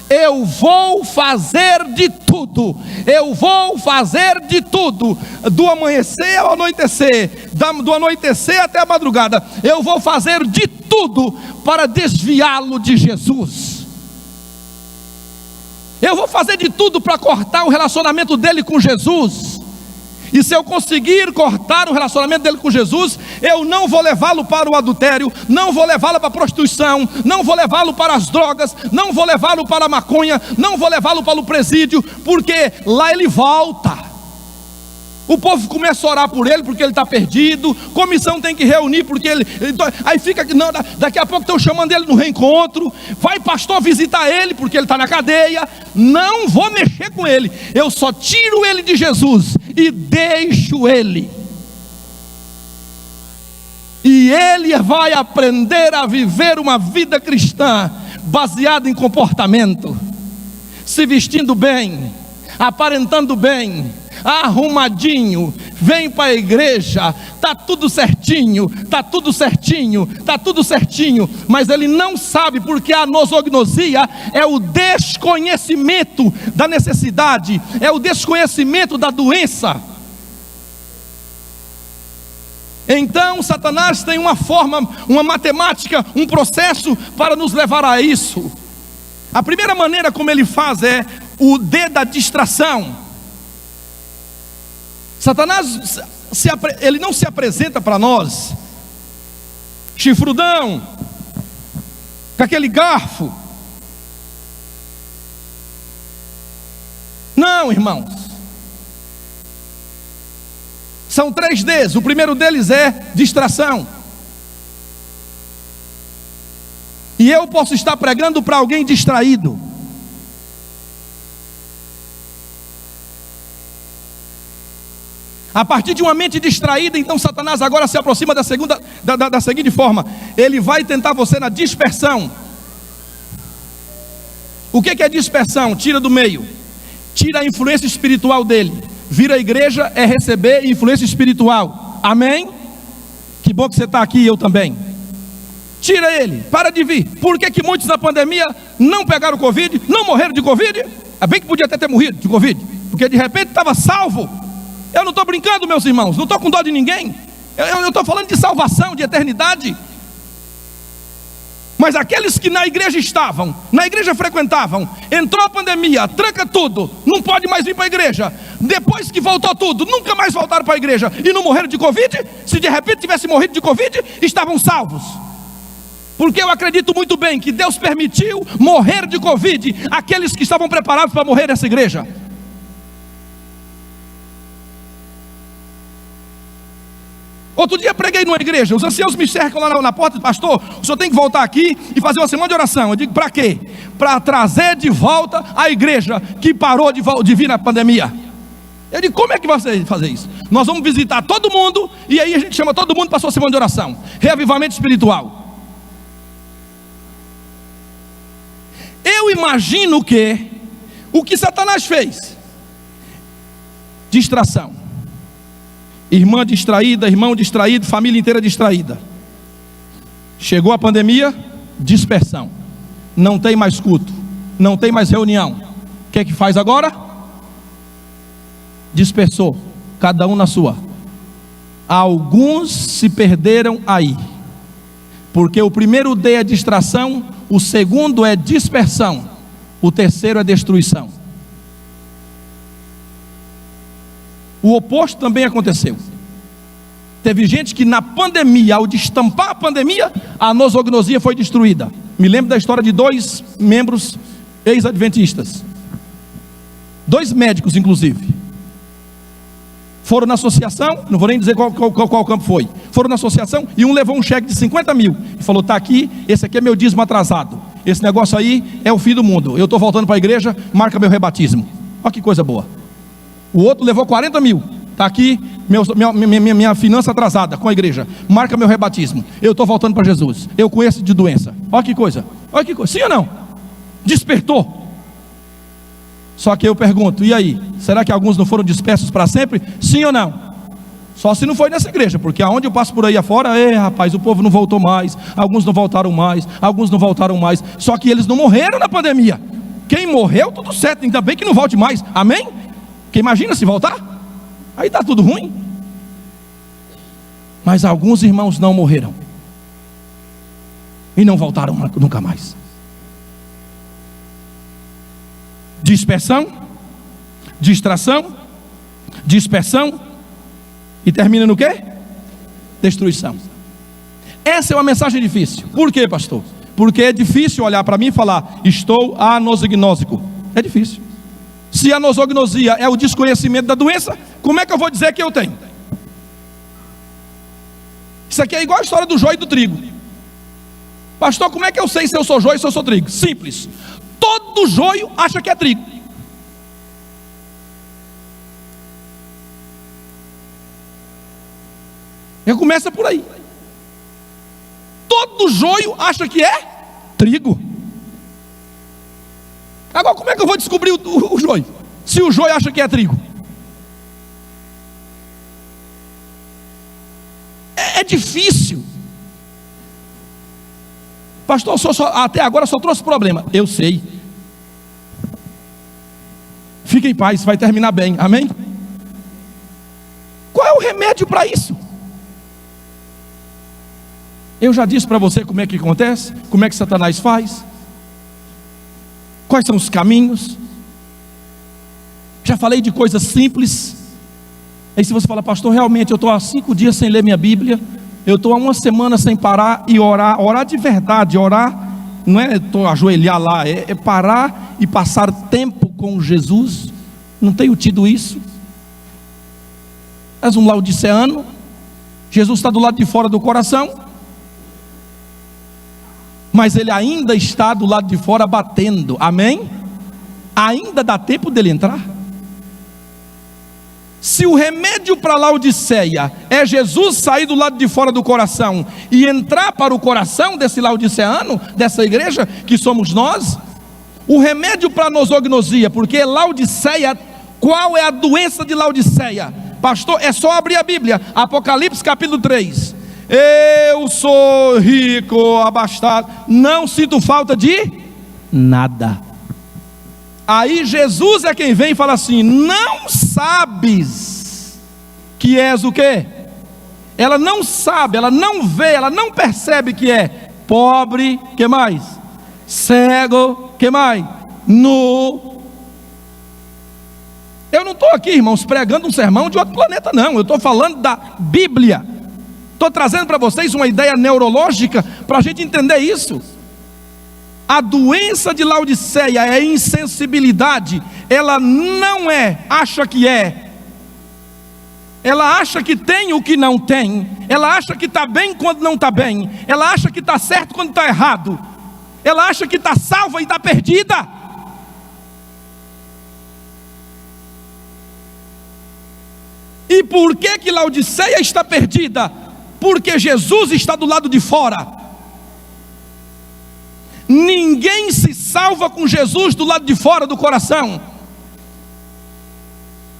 eu vou fazer de tudo. Eu vou fazer de tudo. Do amanhecer ao anoitecer, do anoitecer até a madrugada, eu vou fazer de tudo para desviá-lo de Jesus. Eu vou fazer de tudo para cortar o relacionamento dele com Jesus. E se eu conseguir cortar o relacionamento dele com Jesus, eu não vou levá-lo para o adultério, não vou levá-lo para a prostituição, não vou levá-lo para as drogas, não vou levá-lo para a maconha, não vou levá-lo para o presídio, porque lá ele volta. O povo começa a orar por ele porque ele está perdido, comissão tem que reunir porque aí fica, não, daqui a pouco estão chamando ele no reencontro, vai pastor visitar ele porque ele está na cadeia. Não vou mexer com ele, eu só tiro ele de Jesus e deixo ele, e ele vai aprender a viver uma vida cristã baseada em comportamento, se vestindo bem, aparentando bem, arrumadinho, vem para a igreja, está tudo certinho, está tudo certinho, está tudo certinho, mas ele não sabe, porque a nosognosia é o desconhecimento da necessidade, é o desconhecimento da doença. Então Satanás tem uma forma, uma matemática, um processo para nos levar a isso. A primeira maneira como ele faz é o D da distração. Satanás, ele não se apresenta para nós chifrudão, com aquele garfo. Não, irmãos. São 3 Ds. O primeiro deles é distração. E eu posso estar pregando para alguém distraído. A partir de uma mente distraída, então Satanás agora se aproxima da seguinte forma: ele vai tentar você na dispersão. O que é dispersão? Tira do meio, tira a influência espiritual dele. Vir à igreja é receber influência espiritual. Amém? Que bom que você está aqui e eu também. Tira ele, para de vir. Por que que muitos na pandemia não pegaram Covid, não morreram de Covid? É bem que podia até ter morrido de Covid, porque de repente estava salvo. Eu não estou brincando, meus irmãos, não estou com dó de ninguém. Eu estou falando de salvação, de eternidade. Mas aqueles que na igreja estavam, na igreja frequentavam, entrou a pandemia, tranca tudo, não pode mais vir para a igreja. Depois que voltou tudo, nunca mais voltaram para a igreja e não morreram de Covid. Se de repente tivesse morrido de Covid, estavam salvos. Porque eu acredito muito bem que Deus permitiu morrer de Covid aqueles que estavam preparados para morrer nessa igreja. Outro dia preguei numa igreja, os anciãos me cercam lá na porta, pastor, o senhor tem que voltar aqui e fazer uma semana de oração. Eu digo, para quê? Para trazer de volta a igreja que parou de vir na pandemia. Eu digo, como é que você fazer isso? Nós vamos visitar todo mundo e aí a gente chama todo mundo para a sua semana de oração. Reavivamento espiritual. Eu imagino que o que Satanás fez, distração. Irmã distraída, irmão distraído, família inteira distraída. Chegou a pandemia, dispersão. Não tem mais culto, não tem mais reunião. O que é que faz agora? Dispersou, cada um na sua. Alguns se perderam aí. Porque o primeiro D é distração, o segundo é dispersão, o terceiro é destruição. O oposto também aconteceu. Teve gente que na pandemia, ao destampar a pandemia, a nosognosia foi destruída. Me lembro da história de 2 membros ex-adventistas, 2 médicos inclusive. Foram na associação, não vou nem dizer qual campo foi. Foram na associação e um levou um cheque de 50 mil e falou, está aqui, esse aqui é meu dízimo atrasado. Esse negócio aí é o fim do mundo. Eu estou voltando para a igreja, marca meu rebatismo. Olha que coisa boa. O outro levou 40 mil. Está aqui minha finança atrasada com a igreja. Marca meu rebatismo. Eu estou voltando para Jesus. Eu conheço de doença. Olha que coisa. Olha que coisa. Sim ou não? Despertou. Só que eu pergunto, e aí? Será que alguns não foram dispersos para sempre? Sim ou não? Só se não foi nessa igreja, porque aonde eu passo por aí afora, rapaz, o povo não voltou mais. Alguns não voltaram mais. Alguns não voltaram mais. Só que eles não morreram na pandemia. Quem morreu, tudo certo. Ainda bem que não volte mais. Amém? Porque imagina se voltar, aí está tudo ruim. Mas alguns irmãos não morreram e não voltaram nunca mais. Dispersão, distração, dispersão e termina no quê? Destruição. Essa é uma mensagem difícil. Por quê, pastor? Porque é difícil olhar para mim e falar, estou anosognósico. É difícil. Se a nosognosia é o desconhecimento da doença, como é que eu vou dizer que eu tenho? Isso aqui é igual a história do joio e do trigo. Pastor, como é que eu sei se eu sou joio e se eu sou trigo? Simples. Todo joio acha que é trigo. Eu começo por aí. Todo joio acha que é trigo. Agora, como é que eu vou descobrir o joio? Se o joio acha que é trigo? É difícil. Pastor, até agora só trouxe problema. Eu sei. Fique em paz, vai terminar bem. Amém? Qual é o remédio para isso? Eu já disse para você como é que acontece, como é que Satanás faz. Quais são os caminhos? Já falei de coisas simples. Aí se você fala, pastor, realmente eu estou há 5 dias sem ler minha Bíblia, eu estou há 1 semana sem parar e orar de verdade. Orar não é ajoelhar lá, é parar e passar tempo com Jesus. Não tenho tido isso. És um laodiceano. Jesus está do lado de fora do coração, mas ele ainda está do lado de fora batendo. Amém? Ainda dá tempo dele entrar. Se o remédio para Laodiceia é Jesus sair do lado de fora do coração e entrar para o coração desse laodiceano, dessa igreja que somos nós, o remédio para a nosognosia, porque Laodiceia, qual é a doença de Laodiceia? Pastor, é só abrir a Bíblia, Apocalipse capítulo 3. eu sou rico, abastado, não sinto falta de nada. Aí Jesus é quem vem e fala assim: não sabes que és o quê? Ela não sabe, ela não vê, ela não percebe que é pobre, que mais? Cego, que mais? Nu. Eu não estou aqui, irmãos, pregando um sermão de outro planeta, não. Eu estou falando da Bíblia. Estou trazendo para vocês uma ideia neurológica para a gente entender isso. A doença de Laodiceia é insensibilidade. Ela não é, acha que é. Ela acha que tem o que não tem. Ela acha que está bem quando não está bem. Ela acha que está certo quando está errado. Ela acha que está salva e está perdida. E por que Laodiceia está perdida? Porque Jesus está do lado de fora. Ninguém se salva com Jesus do lado de fora do coração.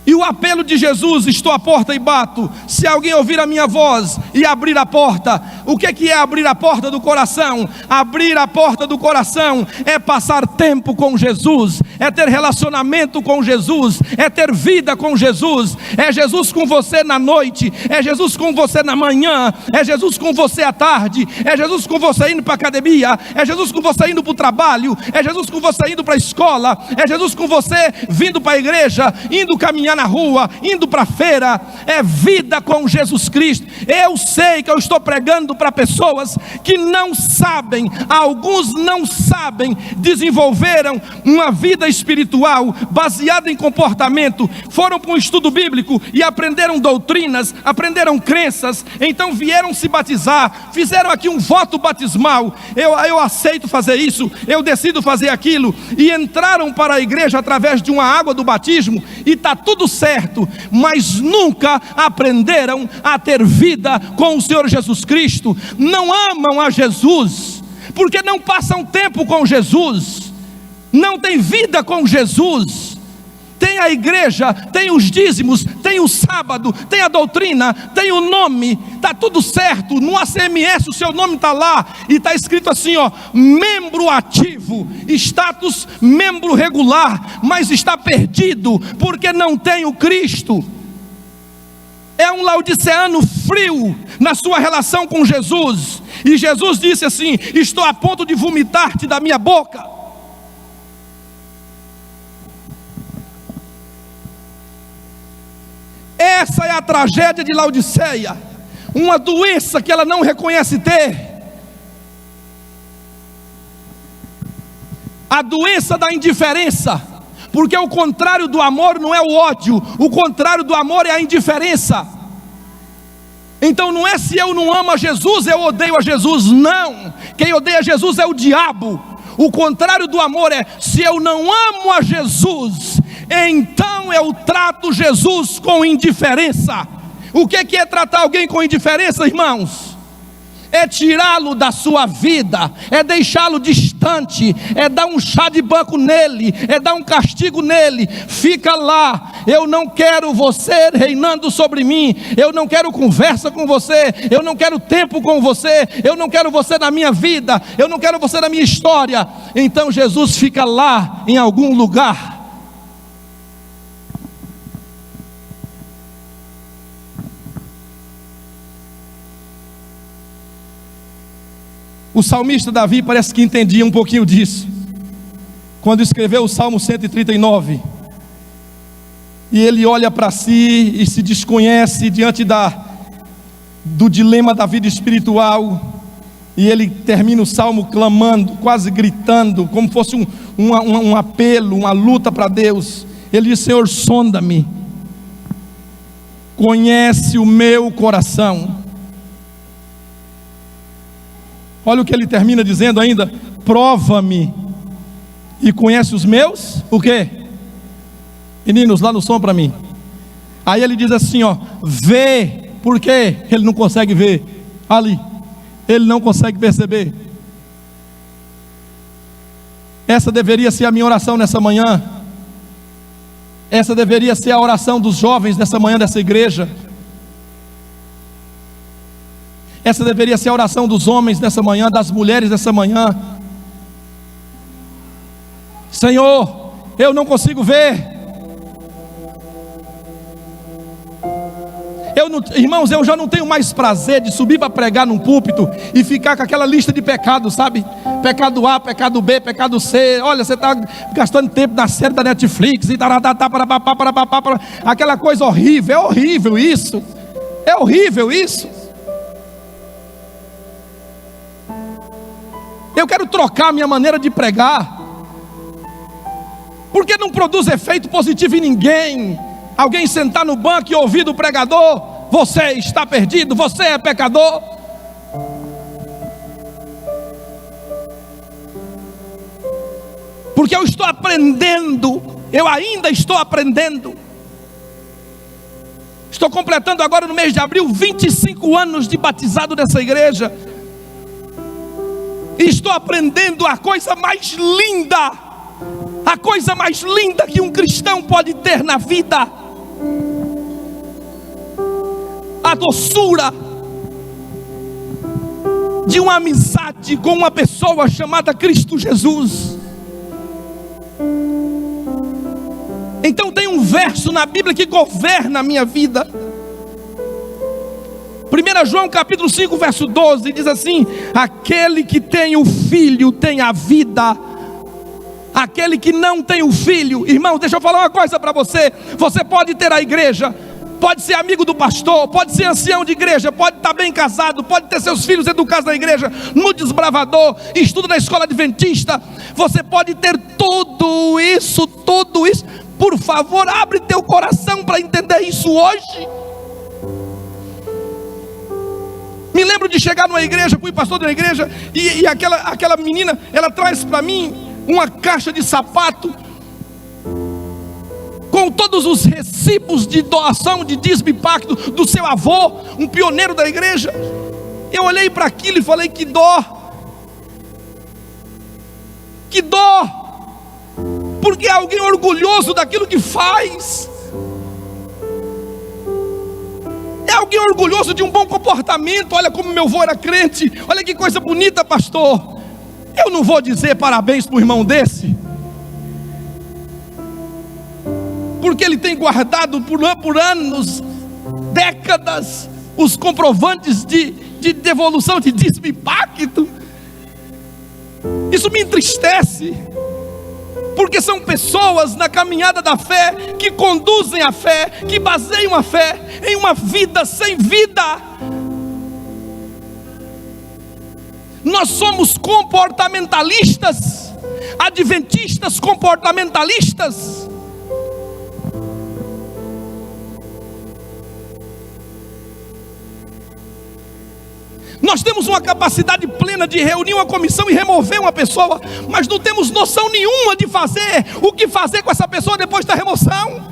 E o apelo de Jesus: estou à porta e bato. Se alguém ouvir a minha voz e abrir a porta. O que é abrir a porta do coração? Abrir a porta do coração é passar tempo com Jesus, é ter relacionamento com Jesus, é ter vida com Jesus. É Jesus com você na noite, é Jesus com você na manhã, é Jesus com você à tarde, é Jesus com você indo para a academia, é Jesus com você indo para o trabalho, é Jesus com você indo para a escola, é Jesus com você vindo para a igreja, indo caminhar na rua, indo para a feira. É vida com Jesus Cristo. Eu sei que eu estou pregando para pessoas que não sabem, alguns não sabem, desenvolveram uma vida espiritual baseada em comportamento, foram para um estudo bíblico e aprenderam doutrinas, aprenderam crenças, então vieram se batizar, fizeram aqui um voto batismal, eu aceito fazer isso, eu decido fazer aquilo, e entraram para a igreja através de uma água do batismo, e está tudo certo, mas nunca aprenderam a ter vida com o Senhor Jesus Cristo. Não amam a Jesus, porque não passam tempo com Jesus, não tem vida com Jesus. Tem a igreja, tem os dízimos, tem o sábado, tem a doutrina, tem o nome, está tudo certo. No ACMS o seu nome está lá, e está escrito assim, ó, membro ativo, status membro regular, mas está perdido, porque não tem o Cristo. É um laodiceano frio na sua relação com Jesus. E Jesus disse assim: estou a ponto de vomitar-te da minha boca. Essa é a tragédia de Laodiceia. Uma doença que ela não reconhece ter. A doença da indiferença. Porque o contrário do amor não é o ódio, o contrário do amor é a indiferença. Então não é se eu não amo a Jesus, eu odeio a Jesus. Não, quem odeia Jesus é o diabo. O contrário do amor é: se eu não amo a Jesus, então eu trato Jesus com indiferença. O que é tratar alguém com indiferença, irmãos? É tirá-lo da sua vida, é deixá-lo distante, é dar um chá de banco nele, é dar um castigo nele. Fica lá, eu não quero você reinando sobre mim, eu não quero conversa com você, eu não quero tempo com você, eu não quero você na minha vida, eu não quero você na minha história. Então Jesus fica lá em algum lugar. O salmista Davi parece que entendia um pouquinho disso, quando escreveu o Salmo 139, e ele olha para si e se desconhece diante do dilema da vida espiritual, e ele termina o Salmo clamando, quase gritando, como fosse um apelo, uma luta para Deus. Ele diz: Senhor, sonda-me, conhece o meu coração. Olha o que ele termina dizendo ainda: prova-me e conhece os meus, o quê? Meninos, lá no som para mim. Aí ele diz assim, ó, vê. Por quê? Ele não consegue ver ali, ele não consegue perceber. Essa deveria ser a minha oração nessa manhã. Essa deveria ser a oração dos jovens nessa manhã dessa igreja. Essa deveria ser a oração dos homens nessa manhã, das mulheres nessa manhã. Senhor, eu não consigo ver. Irmãos, eu já não tenho mais prazer de subir para pregar num púlpito e ficar com aquela lista de pecados, sabe? Pecado A, pecado B, pecado C. Olha, você está gastando tempo na série da Netflix e aquela coisa horrível. É horrível isso. É horrível isso. Eu quero trocar a minha maneira de pregar, porque não produz efeito positivo em ninguém. Alguém sentar no banco e ouvir do pregador: você está perdido, você é pecador. Porque eu estou aprendendo, eu ainda estou aprendendo. Estou completando agora no mês de abril 25 anos de batizado nessa igreja. E estou aprendendo a coisa mais linda, a coisa mais linda que um cristão pode ter na vida: a doçura de uma amizade com uma pessoa chamada Cristo Jesus. Então tem um verso na Bíblia que governa a minha vida. 1 João capítulo 5 verso 12 diz assim: aquele que tem o Filho tem a vida. Aquele que não tem o Filho, irmão, deixa eu falar uma coisa para você. Você pode ter a igreja, pode ser amigo do pastor, pode ser ancião de igreja, pode estar bem casado, pode ter seus filhos educados na igreja, no desbravador, estuda na escola adventista. Você pode ter tudo isso. Por favor, abre teu coração para entender isso hoje. Me lembro de chegar numa igreja, fui pastor de uma igreja, e aquela menina, ela traz para mim uma caixa de sapato com todos os recibos de doação, de dízimo e pacto do seu avô, um pioneiro da igreja. Eu olhei para aquilo e falei: que dó, porque é alguém orgulhoso daquilo que faz, é alguém orgulhoso de um bom comportamento. Olha como meu avô era crente, olha que coisa bonita, pastor. Eu não vou dizer parabéns para o irmão desse, porque ele tem guardado por anos, décadas, os comprovantes de devolução de dízimo e pacto. Isso me entristece, porque são pessoas na caminhada da fé, que conduzem a fé, que baseiam a fé em uma vida sem vida. Nós somos comportamentalistas, adventistas comportamentalistas. Nós temos uma capacidade plena de reunir uma comissão e remover uma pessoa, mas não temos noção nenhuma de fazer o que fazer com essa pessoa depois da remoção.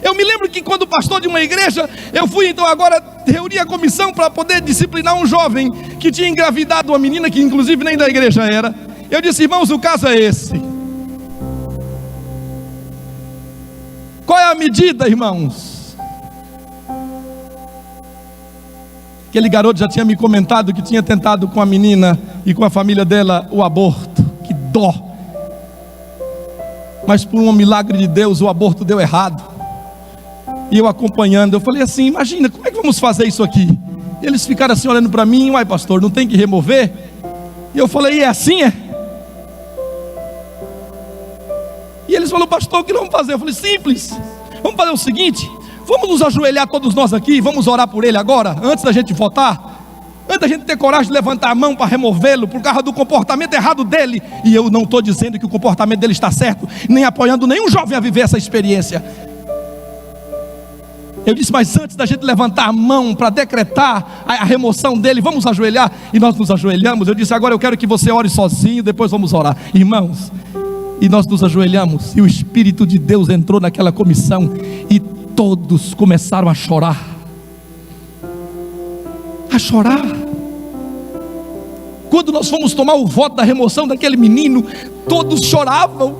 Eu me lembro que quando pastor de uma igreja, eu fui então agora reunir a comissão para poder disciplinar um jovem que tinha engravidado uma menina que inclusive nem da igreja era. Eu disse: irmãos, o caso é esse. Qual é a medida, irmãos? Aquele garoto já tinha me comentado que tinha tentado com a menina e com a família dela o aborto. Que dó! Mas por um milagre de Deus o aborto deu errado. E eu acompanhando, eu falei assim: imagina, como é que vamos fazer isso aqui? E eles ficaram assim olhando para mim: uai pastor, não tem que remover? E eu falei: é assim, é? E eles falaram: pastor, o que vamos fazer? Eu falei: simples, vamos fazer o seguinte, vamos nos ajoelhar todos nós aqui, vamos orar por ele agora, antes da gente votar, antes da gente ter coragem de levantar a mão para removê-lo, por causa do comportamento errado dele. E eu não estou dizendo que o comportamento dele está certo, nem apoiando nenhum jovem a viver essa experiência. Eu disse: mas antes da gente levantar a mão para decretar a remoção dele, vamos ajoelhar. E nós nos ajoelhamos. Eu disse: agora eu quero que você ore sozinho, depois vamos orar, irmãos. E nós nos ajoelhamos, e o Espírito de Deus entrou naquela comissão, e todos começaram a chorar. A chorar. Quando nós fomos tomar o voto da remoção daquele menino, todos choravam.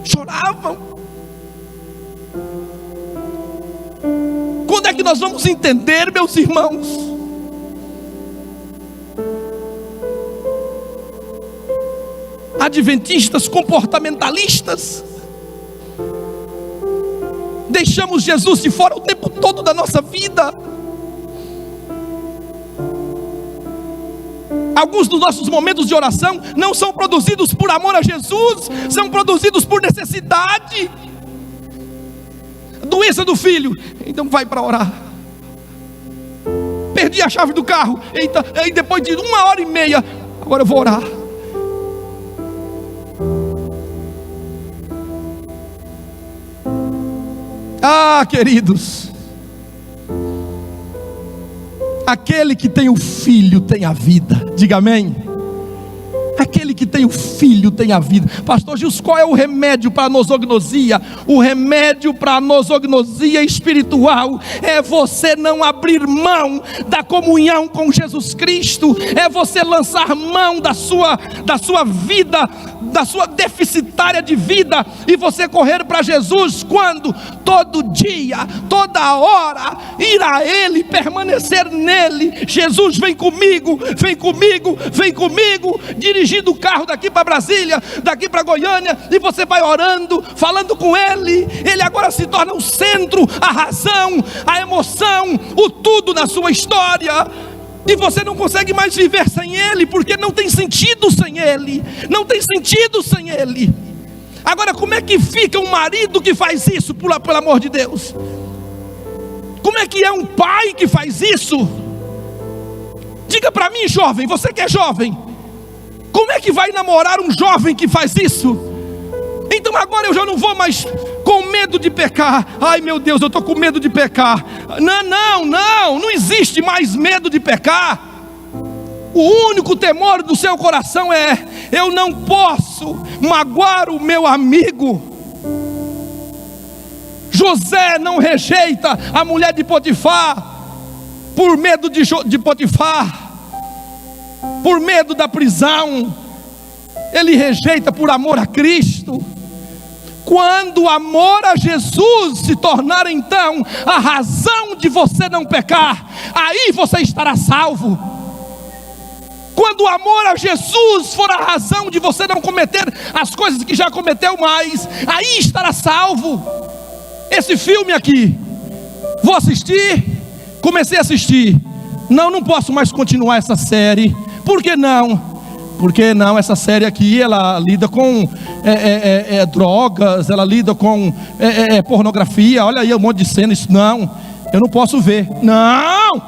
Choravam. Quando é que nós vamos entender, meus irmãos. Adventistas comportamentalistas, deixamos Jesus de fora o tempo todo da nossa vida. Alguns dos nossos momentos de oração não são produzidos por amor a Jesus, são produzidos por necessidade. Doença do filho, então vai para orar. Perdi a chave do carro, eita, aí depois de 1h30, agora eu vou orar. Ah, queridos, aquele que tem o filho tem a vida, diga amém. Aquele que tem o filho tem a vida. Pastor Gilson, qual é o remédio para a nosognosia? O remédio para a nosognosia espiritual é você não abrir mão da comunhão com Jesus Cristo, é você lançar mão da sua vida, da sua deficitária de vida, e você correr para Jesus. Quando? Todo dia, toda hora, ir a Ele, permanecer nele. Jesus, vem comigo, vem comigo, vem comigo, dirigindo o carro daqui para Brasília, daqui para Goiânia, e você vai orando, falando com Ele. Ele agora se torna o centro, a razão, a emoção, o tudo na sua história. E você não consegue mais viver sem Ele, porque não tem sentido sem Ele, não tem sentido sem Ele. Agora, como é que fica um marido que faz isso, pelo amor de Deus? Como é que é um pai que faz isso? Diga para mim, jovem, você que é jovem, como é que vai namorar um jovem que faz isso? Então agora eu já não vou mais com medo de pecar. Ai meu Deus, eu estou com medo de pecar. Não existe mais medo de pecar. O único temor do seu coração é: eu não posso magoar o meu amigo. José não rejeita a mulher de Potifar por medo de Potifar, por medo da prisão. Ele rejeita por amor a Cristo. Quando o amor a Jesus se tornar então a razão de você não pecar, aí você estará salvo. Quando o amor a Jesus for a razão de você não cometer as coisas que já cometeu mais, aí estará salvo. Esse filme aqui, vou assistir, comecei a assistir, não posso mais continuar essa série. Por que não? Porque não, essa série aqui, ela lida com drogas, ela lida com pornografia, olha aí um monte de cena. Isso não, eu não posso ver. Não.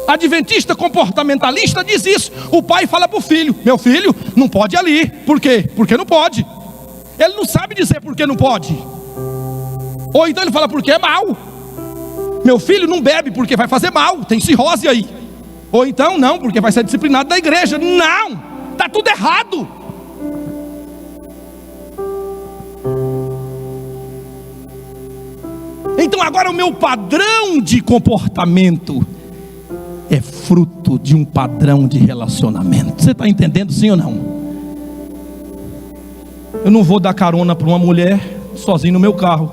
Adventista comportamentalista diz isso. O pai fala para o filho: meu filho, não pode ir ali. Por quê? Porque não pode. Ele não sabe dizer por que não pode. Ou então ele fala porque é mal. Meu filho não bebe porque vai fazer mal, tem cirrose aí. Ou então não, porque vai ser disciplinado da igreja. Não, está tudo errado. Então agora o meu padrão de comportamento é fruto de um padrão de relacionamento. Você está entendendo, sim ou não? Eu não vou dar carona para uma mulher sozinho no meu carro.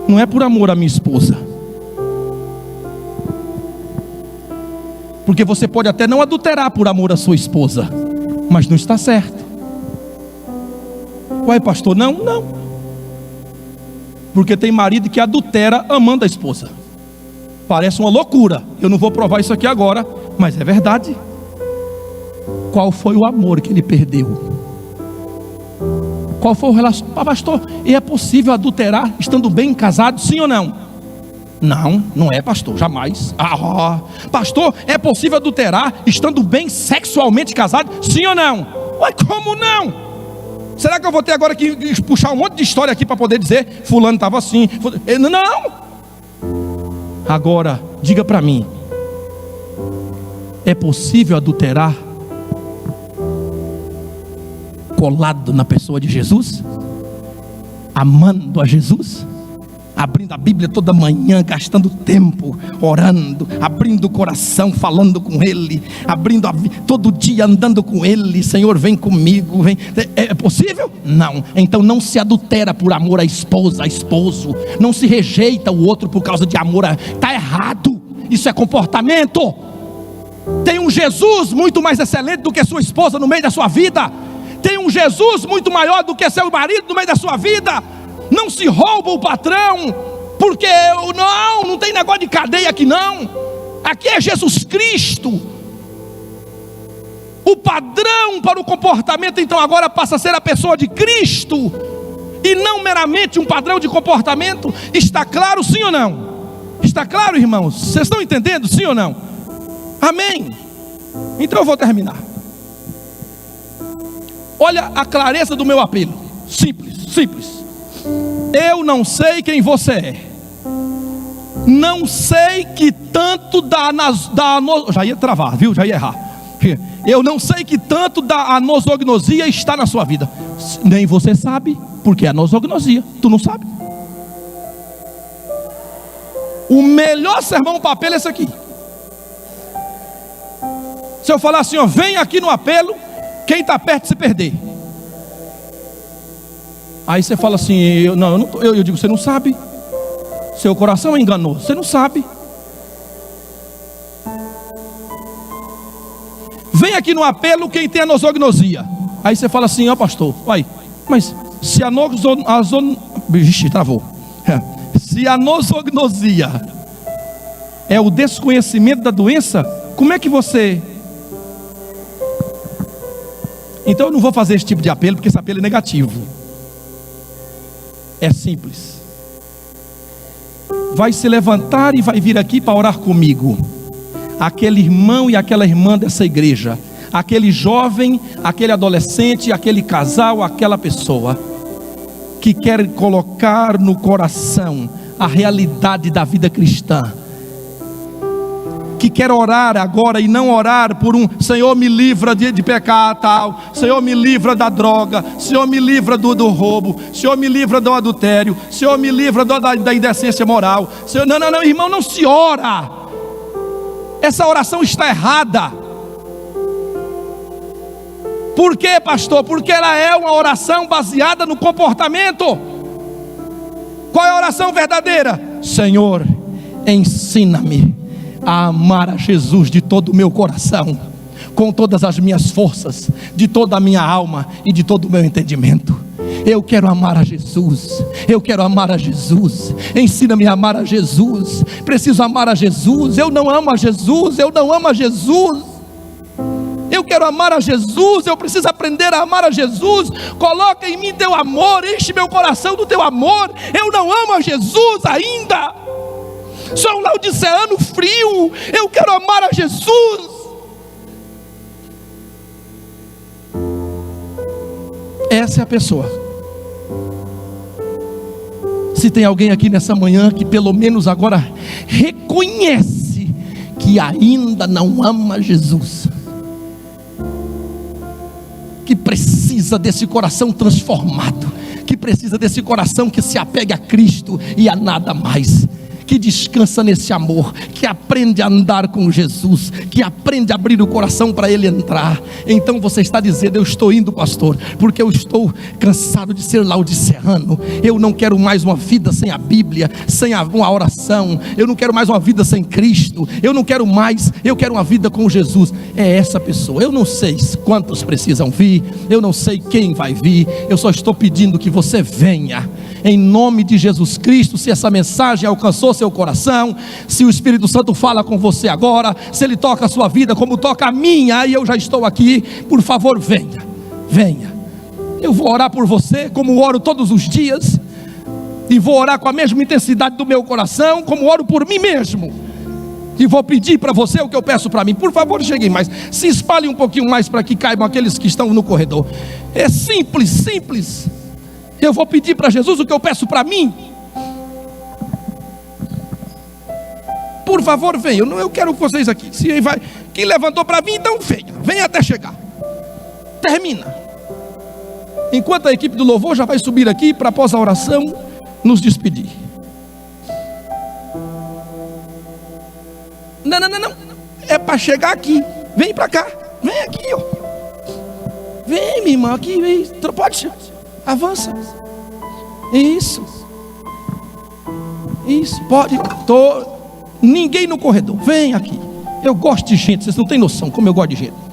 Não é por amor à minha esposa, porque você pode até não adulterar por amor à sua esposa, mas não está certo. Uai, pastor, não, porque tem marido que adultera amando a esposa. Parece uma loucura, eu não vou provar isso aqui agora, mas é verdade. Qual foi o amor que ele perdeu? Qual foi o relacionamento? Pastor, e é possível adulterar estando bem casado, sim ou não? Não é, pastor, jamais. Pastor, é possível adulterar estando bem sexualmente casado, sim ou não? Ué, como não? Será que eu vou ter agora que puxar um monte de história aqui para poder dizer fulano estava assim? Não. Agora, diga para mim, é possível adulterar colado na pessoa de Jesus, amando a Jesus, abrindo a Bíblia toda manhã, gastando tempo, orando, abrindo o coração, falando com Ele, todo dia andando com Ele. Senhor, vem comigo, vem. É possível? Não. Então não se adultera por amor à esposa, a esposo. Não se rejeita o outro por causa de amor. Está errado. Isso é comportamento. Tem um Jesus muito mais excelente do que sua esposa no meio da sua vida. Tem um Jesus muito maior do que seu marido no meio da sua vida. Não se rouba o patrão, porque não tem negócio de cadeia aqui não. Aqui é Jesus Cristo. O padrão para o comportamento então agora passa a ser a pessoa de Cristo, e não meramente um padrão de comportamento. Está claro, sim ou não? Está claro, irmãos? Vocês estão entendendo, sim ou não? Amém. Então eu vou terminar. Olha a clareza do meu apelo. Simples, simples. Eu não sei quem você é. Não sei que tanto já ia travar, viu? Já ia errar. Eu não sei que tanto da anosognosia está na sua vida. Nem você sabe, porque é anosognosia. Tu não sabe. O melhor sermão para apelo é esse aqui. Se eu falar assim, ó, vem aqui no apelo, quem está perto se perder. Aí você fala assim, eu digo, você não sabe. Seu coração é enganoso, você não sabe. Vem aqui no apelo quem tem anosognosia. Aí você fala assim, ó pastor, vai, mas se travou. Se a nosognosia é o desconhecimento da doença, como é que você... Então eu não vou fazer esse tipo de apelo, porque esse apelo é negativo. É simples. Vai se levantar e vai vir aqui para orar comigo. Aquele irmão e aquela irmã dessa igreja, aquele jovem, aquele adolescente, aquele casal, aquela pessoa que quer colocar no coração a realidade da vida cristã, que quer orar agora e não orar por um Senhor me livra de pecar tal, Senhor me livra da droga, Senhor me livra do roubo, Senhor me livra do adultério, Senhor me livra da indecência moral. Senhor, não, irmão, não se ora. Essa oração está errada. Por quê, pastor? Porque ela é uma oração baseada no comportamento. Qual é a oração verdadeira? Senhor, ensina-me a amar a Jesus de todo o meu coração, com todas as minhas forças, de toda a minha alma e de todo o meu entendimento. Eu quero amar a Jesus, eu quero amar a Jesus. Ensina-me a amar a Jesus. Preciso amar a Jesus. Eu não amo a Jesus, eu não amo a Jesus. Eu quero amar a Jesus, eu preciso aprender a amar a Jesus. Coloca em mim teu amor, enche meu coração do teu amor. Eu não amo a Jesus ainda. Sou um laodiceano frio. Eu quero amar a Jesus. Essa é a pessoa. Se tem alguém aqui nessa manhã que pelo menos agora reconhece que ainda não ama Jesus, que precisa desse coração transformado, que precisa desse coração que se apegue a Cristo e a nada mais, que descansa nesse amor, que aprende a andar com Jesus, que aprende a abrir o coração para Ele entrar. Então você está dizendo, eu estou indo, pastor, porque eu estou cansado de ser laodiceano. Eu não quero mais uma vida sem a Bíblia, sem uma oração. Eu não quero mais uma vida sem Cristo. Eu não quero mais, eu quero uma vida com Jesus. É essa pessoa. Eu não sei quantos precisam vir, eu não sei quem vai vir. Eu só estou pedindo que você venha em nome de Jesus Cristo. Se essa mensagem alcançou seu coração, se o Espírito Santo fala com você agora, se Ele toca a sua vida como toca a minha, e eu já estou aqui, por favor venha, venha. Eu vou orar por você como oro todos os dias, e vou orar com a mesma intensidade do meu coração como oro por mim mesmo, e vou pedir para você o que eu peço para mim. Por favor, cheguem mais, se espalhem um pouquinho mais para que caibam aqueles que estão no corredor. É simples, simples. Eu vou pedir para Jesus o que eu peço para mim. Por favor, venham. Eu quero vocês aqui. Se vai, quem levantou para mim, então venha até chegar. Termina. Enquanto a equipe do louvor já vai subir aqui para após a oração nos despedir. Não. É para chegar aqui. Vem para cá. Vem aqui, ó. Vem, minha irmã, aqui. Vem. Pode. Avança. Isso. Pode. Ninguém no corredor. Vem aqui. Eu gosto de gente. Vocês não têm noção como eu gosto de gente.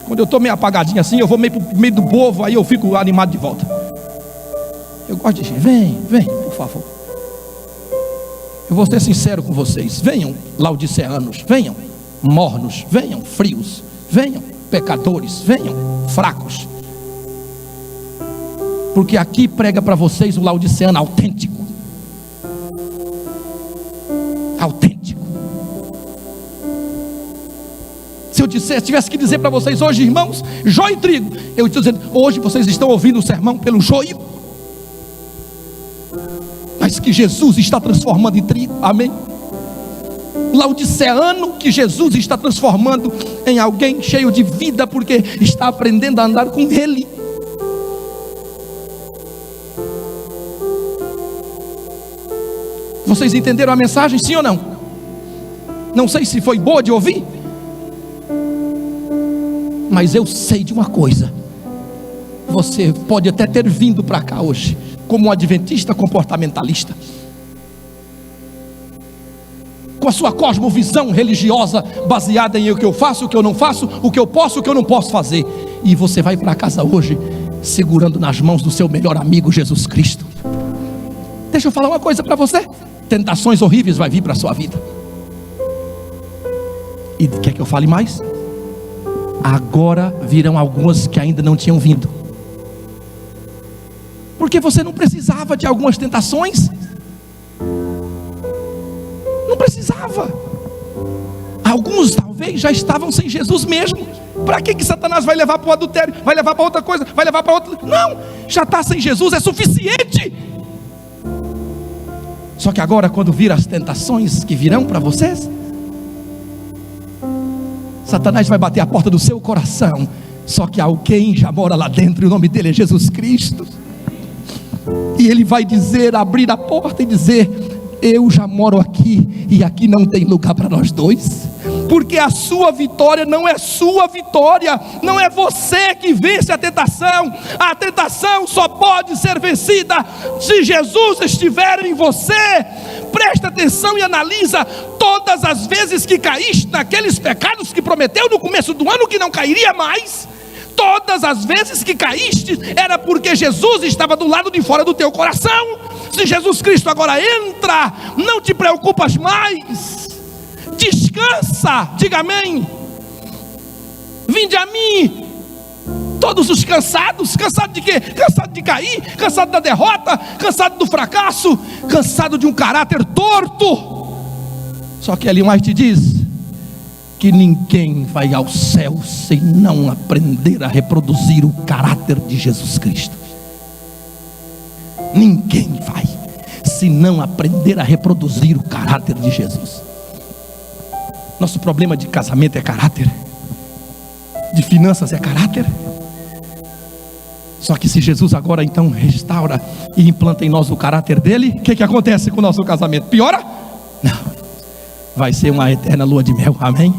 Quando eu estou meio apagadinho assim, eu vou meio pro meio do povo, aí eu fico animado de volta. Eu gosto de gente. Vem, por favor. Eu vou ser sincero com vocês. Venham, laodiceanos. Venham, mornos. Venham, frios. Venham, pecadores. Venham, fracos. Porque aqui prega para vocês o laodiceano autêntico. Autêntico. Se eu tivesse que dizer para vocês hoje, irmãos, joio e trigo, eu estou dizendo, hoje vocês estão ouvindo o sermão pelo joio, mas que Jesus está transformando em trigo, amém? Laodiceano que Jesus está transformando em alguém cheio de vida, porque está aprendendo a andar com Ele. Vocês entenderam a mensagem, sim ou não? Não sei se foi boa de ouvir, mas eu sei de uma coisa: você pode até ter vindo para cá hoje como um adventista comportamentalista, com a sua cosmovisão religiosa baseada em o que eu faço, o que eu não faço, o que eu posso, o que eu não posso fazer, e você vai para casa hoje segurando nas mãos do seu melhor amigo Jesus Cristo. Deixa eu falar uma coisa para você: tentações horríveis vai vir para a sua vida. E quer que eu fale mais? Agora virão algumas que ainda não tinham vindo, porque você não precisava de algumas tentações. Não precisava. Alguns talvez já estavam sem Jesus mesmo. Para que Satanás vai levar para o adultério? Vai levar para outra coisa? Vai levar para outra? Não, já está sem Jesus, é suficiente. Só que agora, quando vir as tentações que virão para vocês, Satanás vai bater a porta do seu coração. Só que alguém já mora lá dentro, e o nome dele é Jesus Cristo. E ele vai dizer, abrir a porta e dizer: eu já moro aqui, e aqui não tem lugar para nós dois. Porque a sua vitória não é sua vitória. Não é você que vence a tentação. A tentação só pode ser vencida se Jesus estiver em você. Presta atenção e analisa todas as vezes que caíste naqueles pecados que prometeu no começo do ano que não cairia mais. Todas as vezes que caíste era porque Jesus estava do lado de fora do teu coração. Se Jesus Cristo agora entra, não te preocupas mais. Descansa, diga amém. Vinde a mim, todos os cansados. Cansado de quê? Cansado de cair, cansado da derrota, cansado do fracasso, cansado de um caráter torto. Só que ali mais te diz que ninguém vai ao céu sem não aprender a reproduzir o caráter de Jesus Cristo. Ninguém vai se não aprender a reproduzir o caráter de Jesus. Nosso problema de casamento é caráter, de finanças é caráter. Só que se Jesus agora então restaura e implanta em nós o caráter dele, o que acontece com o nosso casamento? Piora? Não, vai ser uma eterna lua de mel, amém?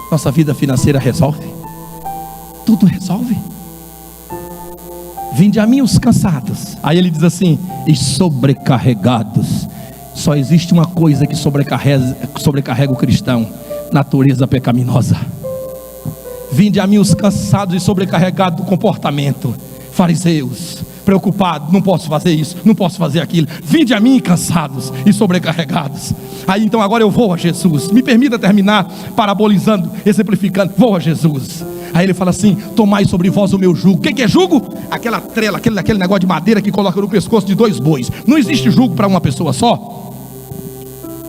Nossa vida financeira resolve, tudo resolve. Vinde a mim os cansados. Aí ele diz assim: e sobrecarregados. Só existe uma coisa que sobrecarrega o cristão: natureza pecaminosa. Vinde a mim os cansados e sobrecarregados do comportamento. Fariseus, preocupados, não posso fazer isso, não posso fazer aquilo. Vinde a mim cansados e sobrecarregados. Aí então agora eu vou a Jesus. Me permita terminar parabolizando, exemplificando. Vou a Jesus. Aí ele fala assim: tomai sobre vós o meu jugo. O que é jugo? Aquela trela, aquele negócio de madeira que coloca no pescoço de dois bois. Não existe jugo para uma pessoa só.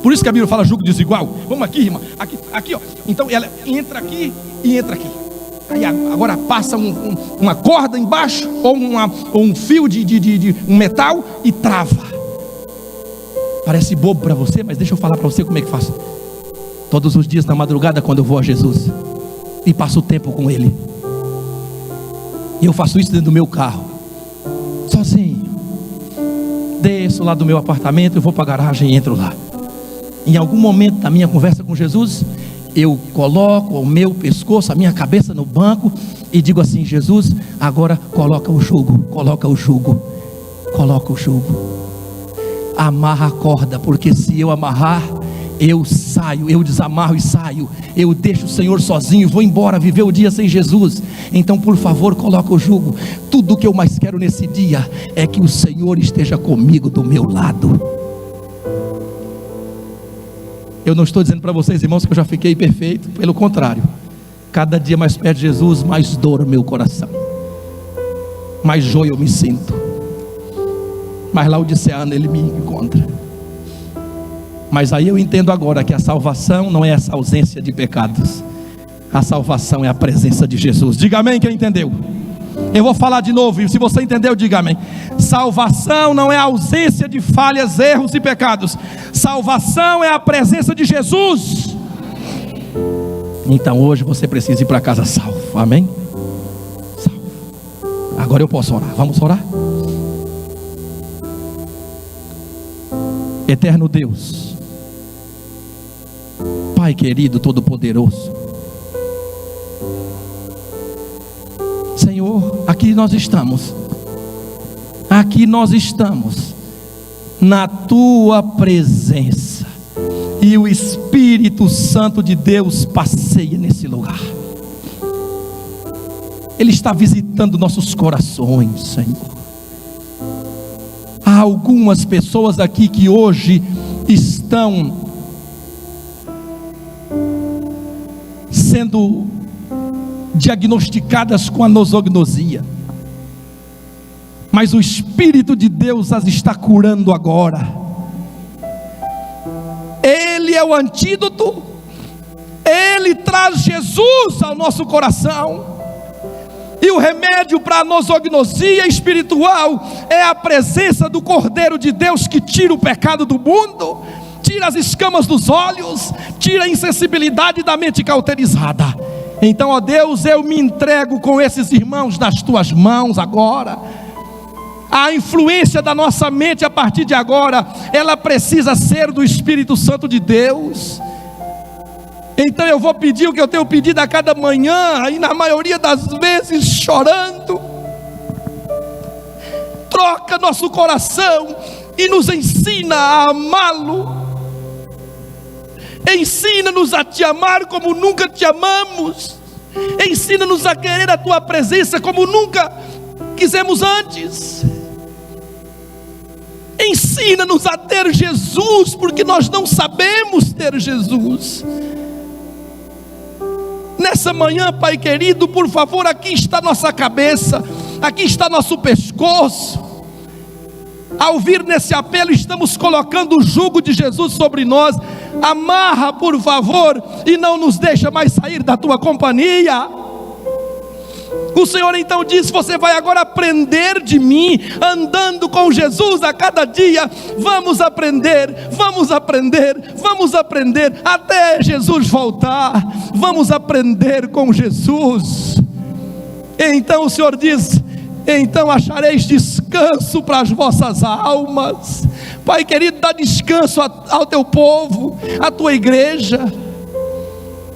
Por isso que a Bíblia fala jugo desigual. Vamos aqui, irmã, aqui ó. Então ela entra aqui e entra aqui. Aí agora passa uma corda embaixo, ou um fio de um metal, e trava. Parece bobo para você, mas deixa eu falar para você como é que faço. Todos os dias na madrugada, quando eu vou a Jesus e passo o tempo com Ele, e eu faço isso dentro do meu carro, sozinho. Desço lá do meu apartamento, eu vou para a garagem e entro lá. Em algum momento da minha conversa com Jesus, eu coloco o meu pescoço, a minha cabeça no banco e digo assim: Jesus, agora coloca o jugo, coloca o jugo, coloca o jugo. Amarra a corda, porque se eu amarrar, eu saio, eu desamarro e saio. Eu deixo o Senhor sozinho, vou embora viver o dia sem Jesus. Então, por favor, coloca o jugo. Tudo que eu mais quero nesse dia é que o Senhor esteja comigo do meu lado. Eu não estou dizendo para vocês, irmãos, que eu já fiquei perfeito. Pelo contrário, cada dia mais perto de Jesus, mais dor no meu coração, mais joio eu me sinto, mais laodiceano ele me encontra. Mas aí eu entendo agora que a salvação não é essa ausência de pecados. A salvação é a presença de Jesus. Diga amém quem entendeu. Eu vou falar de novo, e se você entendeu, diga amém. Salvação não é a ausência de falhas, erros e pecados. Salvação é a presença de Jesus. Então hoje você precisa ir para casa salvo. Amém? Salvo. Agora eu posso orar. Vamos orar? Eterno Deus, Pai querido, todo-poderoso, Senhor, aqui nós estamos na Tua presença, e o Espírito Santo de Deus passeia nesse lugar. Ele está visitando nossos corações, Senhor. Há algumas pessoas aqui que hoje estão sendo diagnosticadas com a nosognosia, mas o Espírito de Deus as está curando agora. Ele é o antídoto, Ele traz Jesus ao nosso coração. E o remédio para a nosognosia espiritual é a presença do Cordeiro de Deus, que tira o pecado do mundo, tira as escamas dos olhos, tira a insensibilidade da mente cauterizada. Então, ó Deus, eu me entrego com esses irmãos nas Tuas mãos agora. A influência da nossa mente a partir de agora, ela precisa ser do Espírito Santo de Deus. Então eu vou pedir o que eu tenho pedido a cada manhã, e na maioria das vezes chorando. Troca nosso coração e nos ensina a amá-lo. Ensina-nos a Te amar como nunca Te amamos. Ensina-nos a querer a Tua presença como nunca quisemos antes. Ensina-nos a ter Jesus, porque nós não sabemos ter Jesus. Nessa manhã, Pai querido, por favor, aqui está nossa cabeça, aqui está nosso pescoço. Ao vir nesse apelo, estamos colocando o jugo de Jesus sobre nós. Amarra, por favor, e não nos deixa mais sair da Tua companhia. O Senhor então disse: você vai agora aprender de mim, andando com Jesus a cada dia. Vamos aprender, vamos aprender, vamos aprender, até Jesus voltar. Vamos aprender com Jesus. Então o Senhor diz: então achareis descanso para as vossas almas. Pai querido, dá descanso ao Teu povo, à Tua igreja.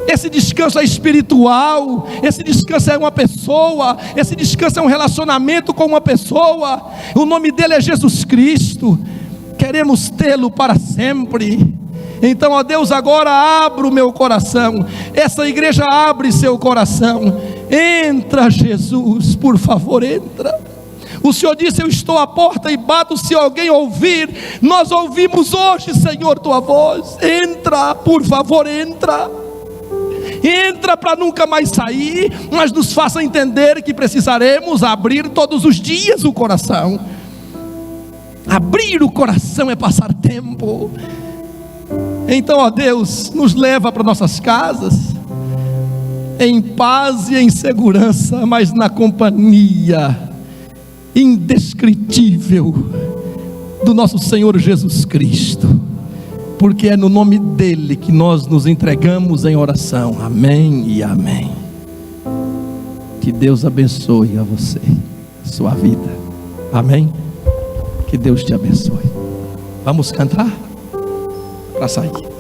Esse descanso é espiritual, esse descanso é uma pessoa, esse descanso é um relacionamento com uma pessoa. O nome dele é Jesus Cristo. Queremos tê-lo para sempre. Então, ó Deus, agora abra o meu coração. Essa igreja abre seu coração. Entra, Jesus, por favor, entra. O Senhor disse: eu estou à porta e bato, se alguém ouvir. Nós ouvimos hoje, Senhor, Tua voz. Entra, por favor, entra. Entra para nunca mais sair, mas nos faça entender que precisaremos abrir todos os dias o coração. Abrir o coração é passar tempo. Então, ó Deus, nos leva para nossas casas, em paz e em segurança, mas na companhia indescritível do nosso Senhor Jesus Cristo, porque é no nome dele que nós nos entregamos em oração. Amém e amém. Que Deus abençoe a você, a sua vida. Amém. Que Deus te abençoe. Vamos cantar para sair.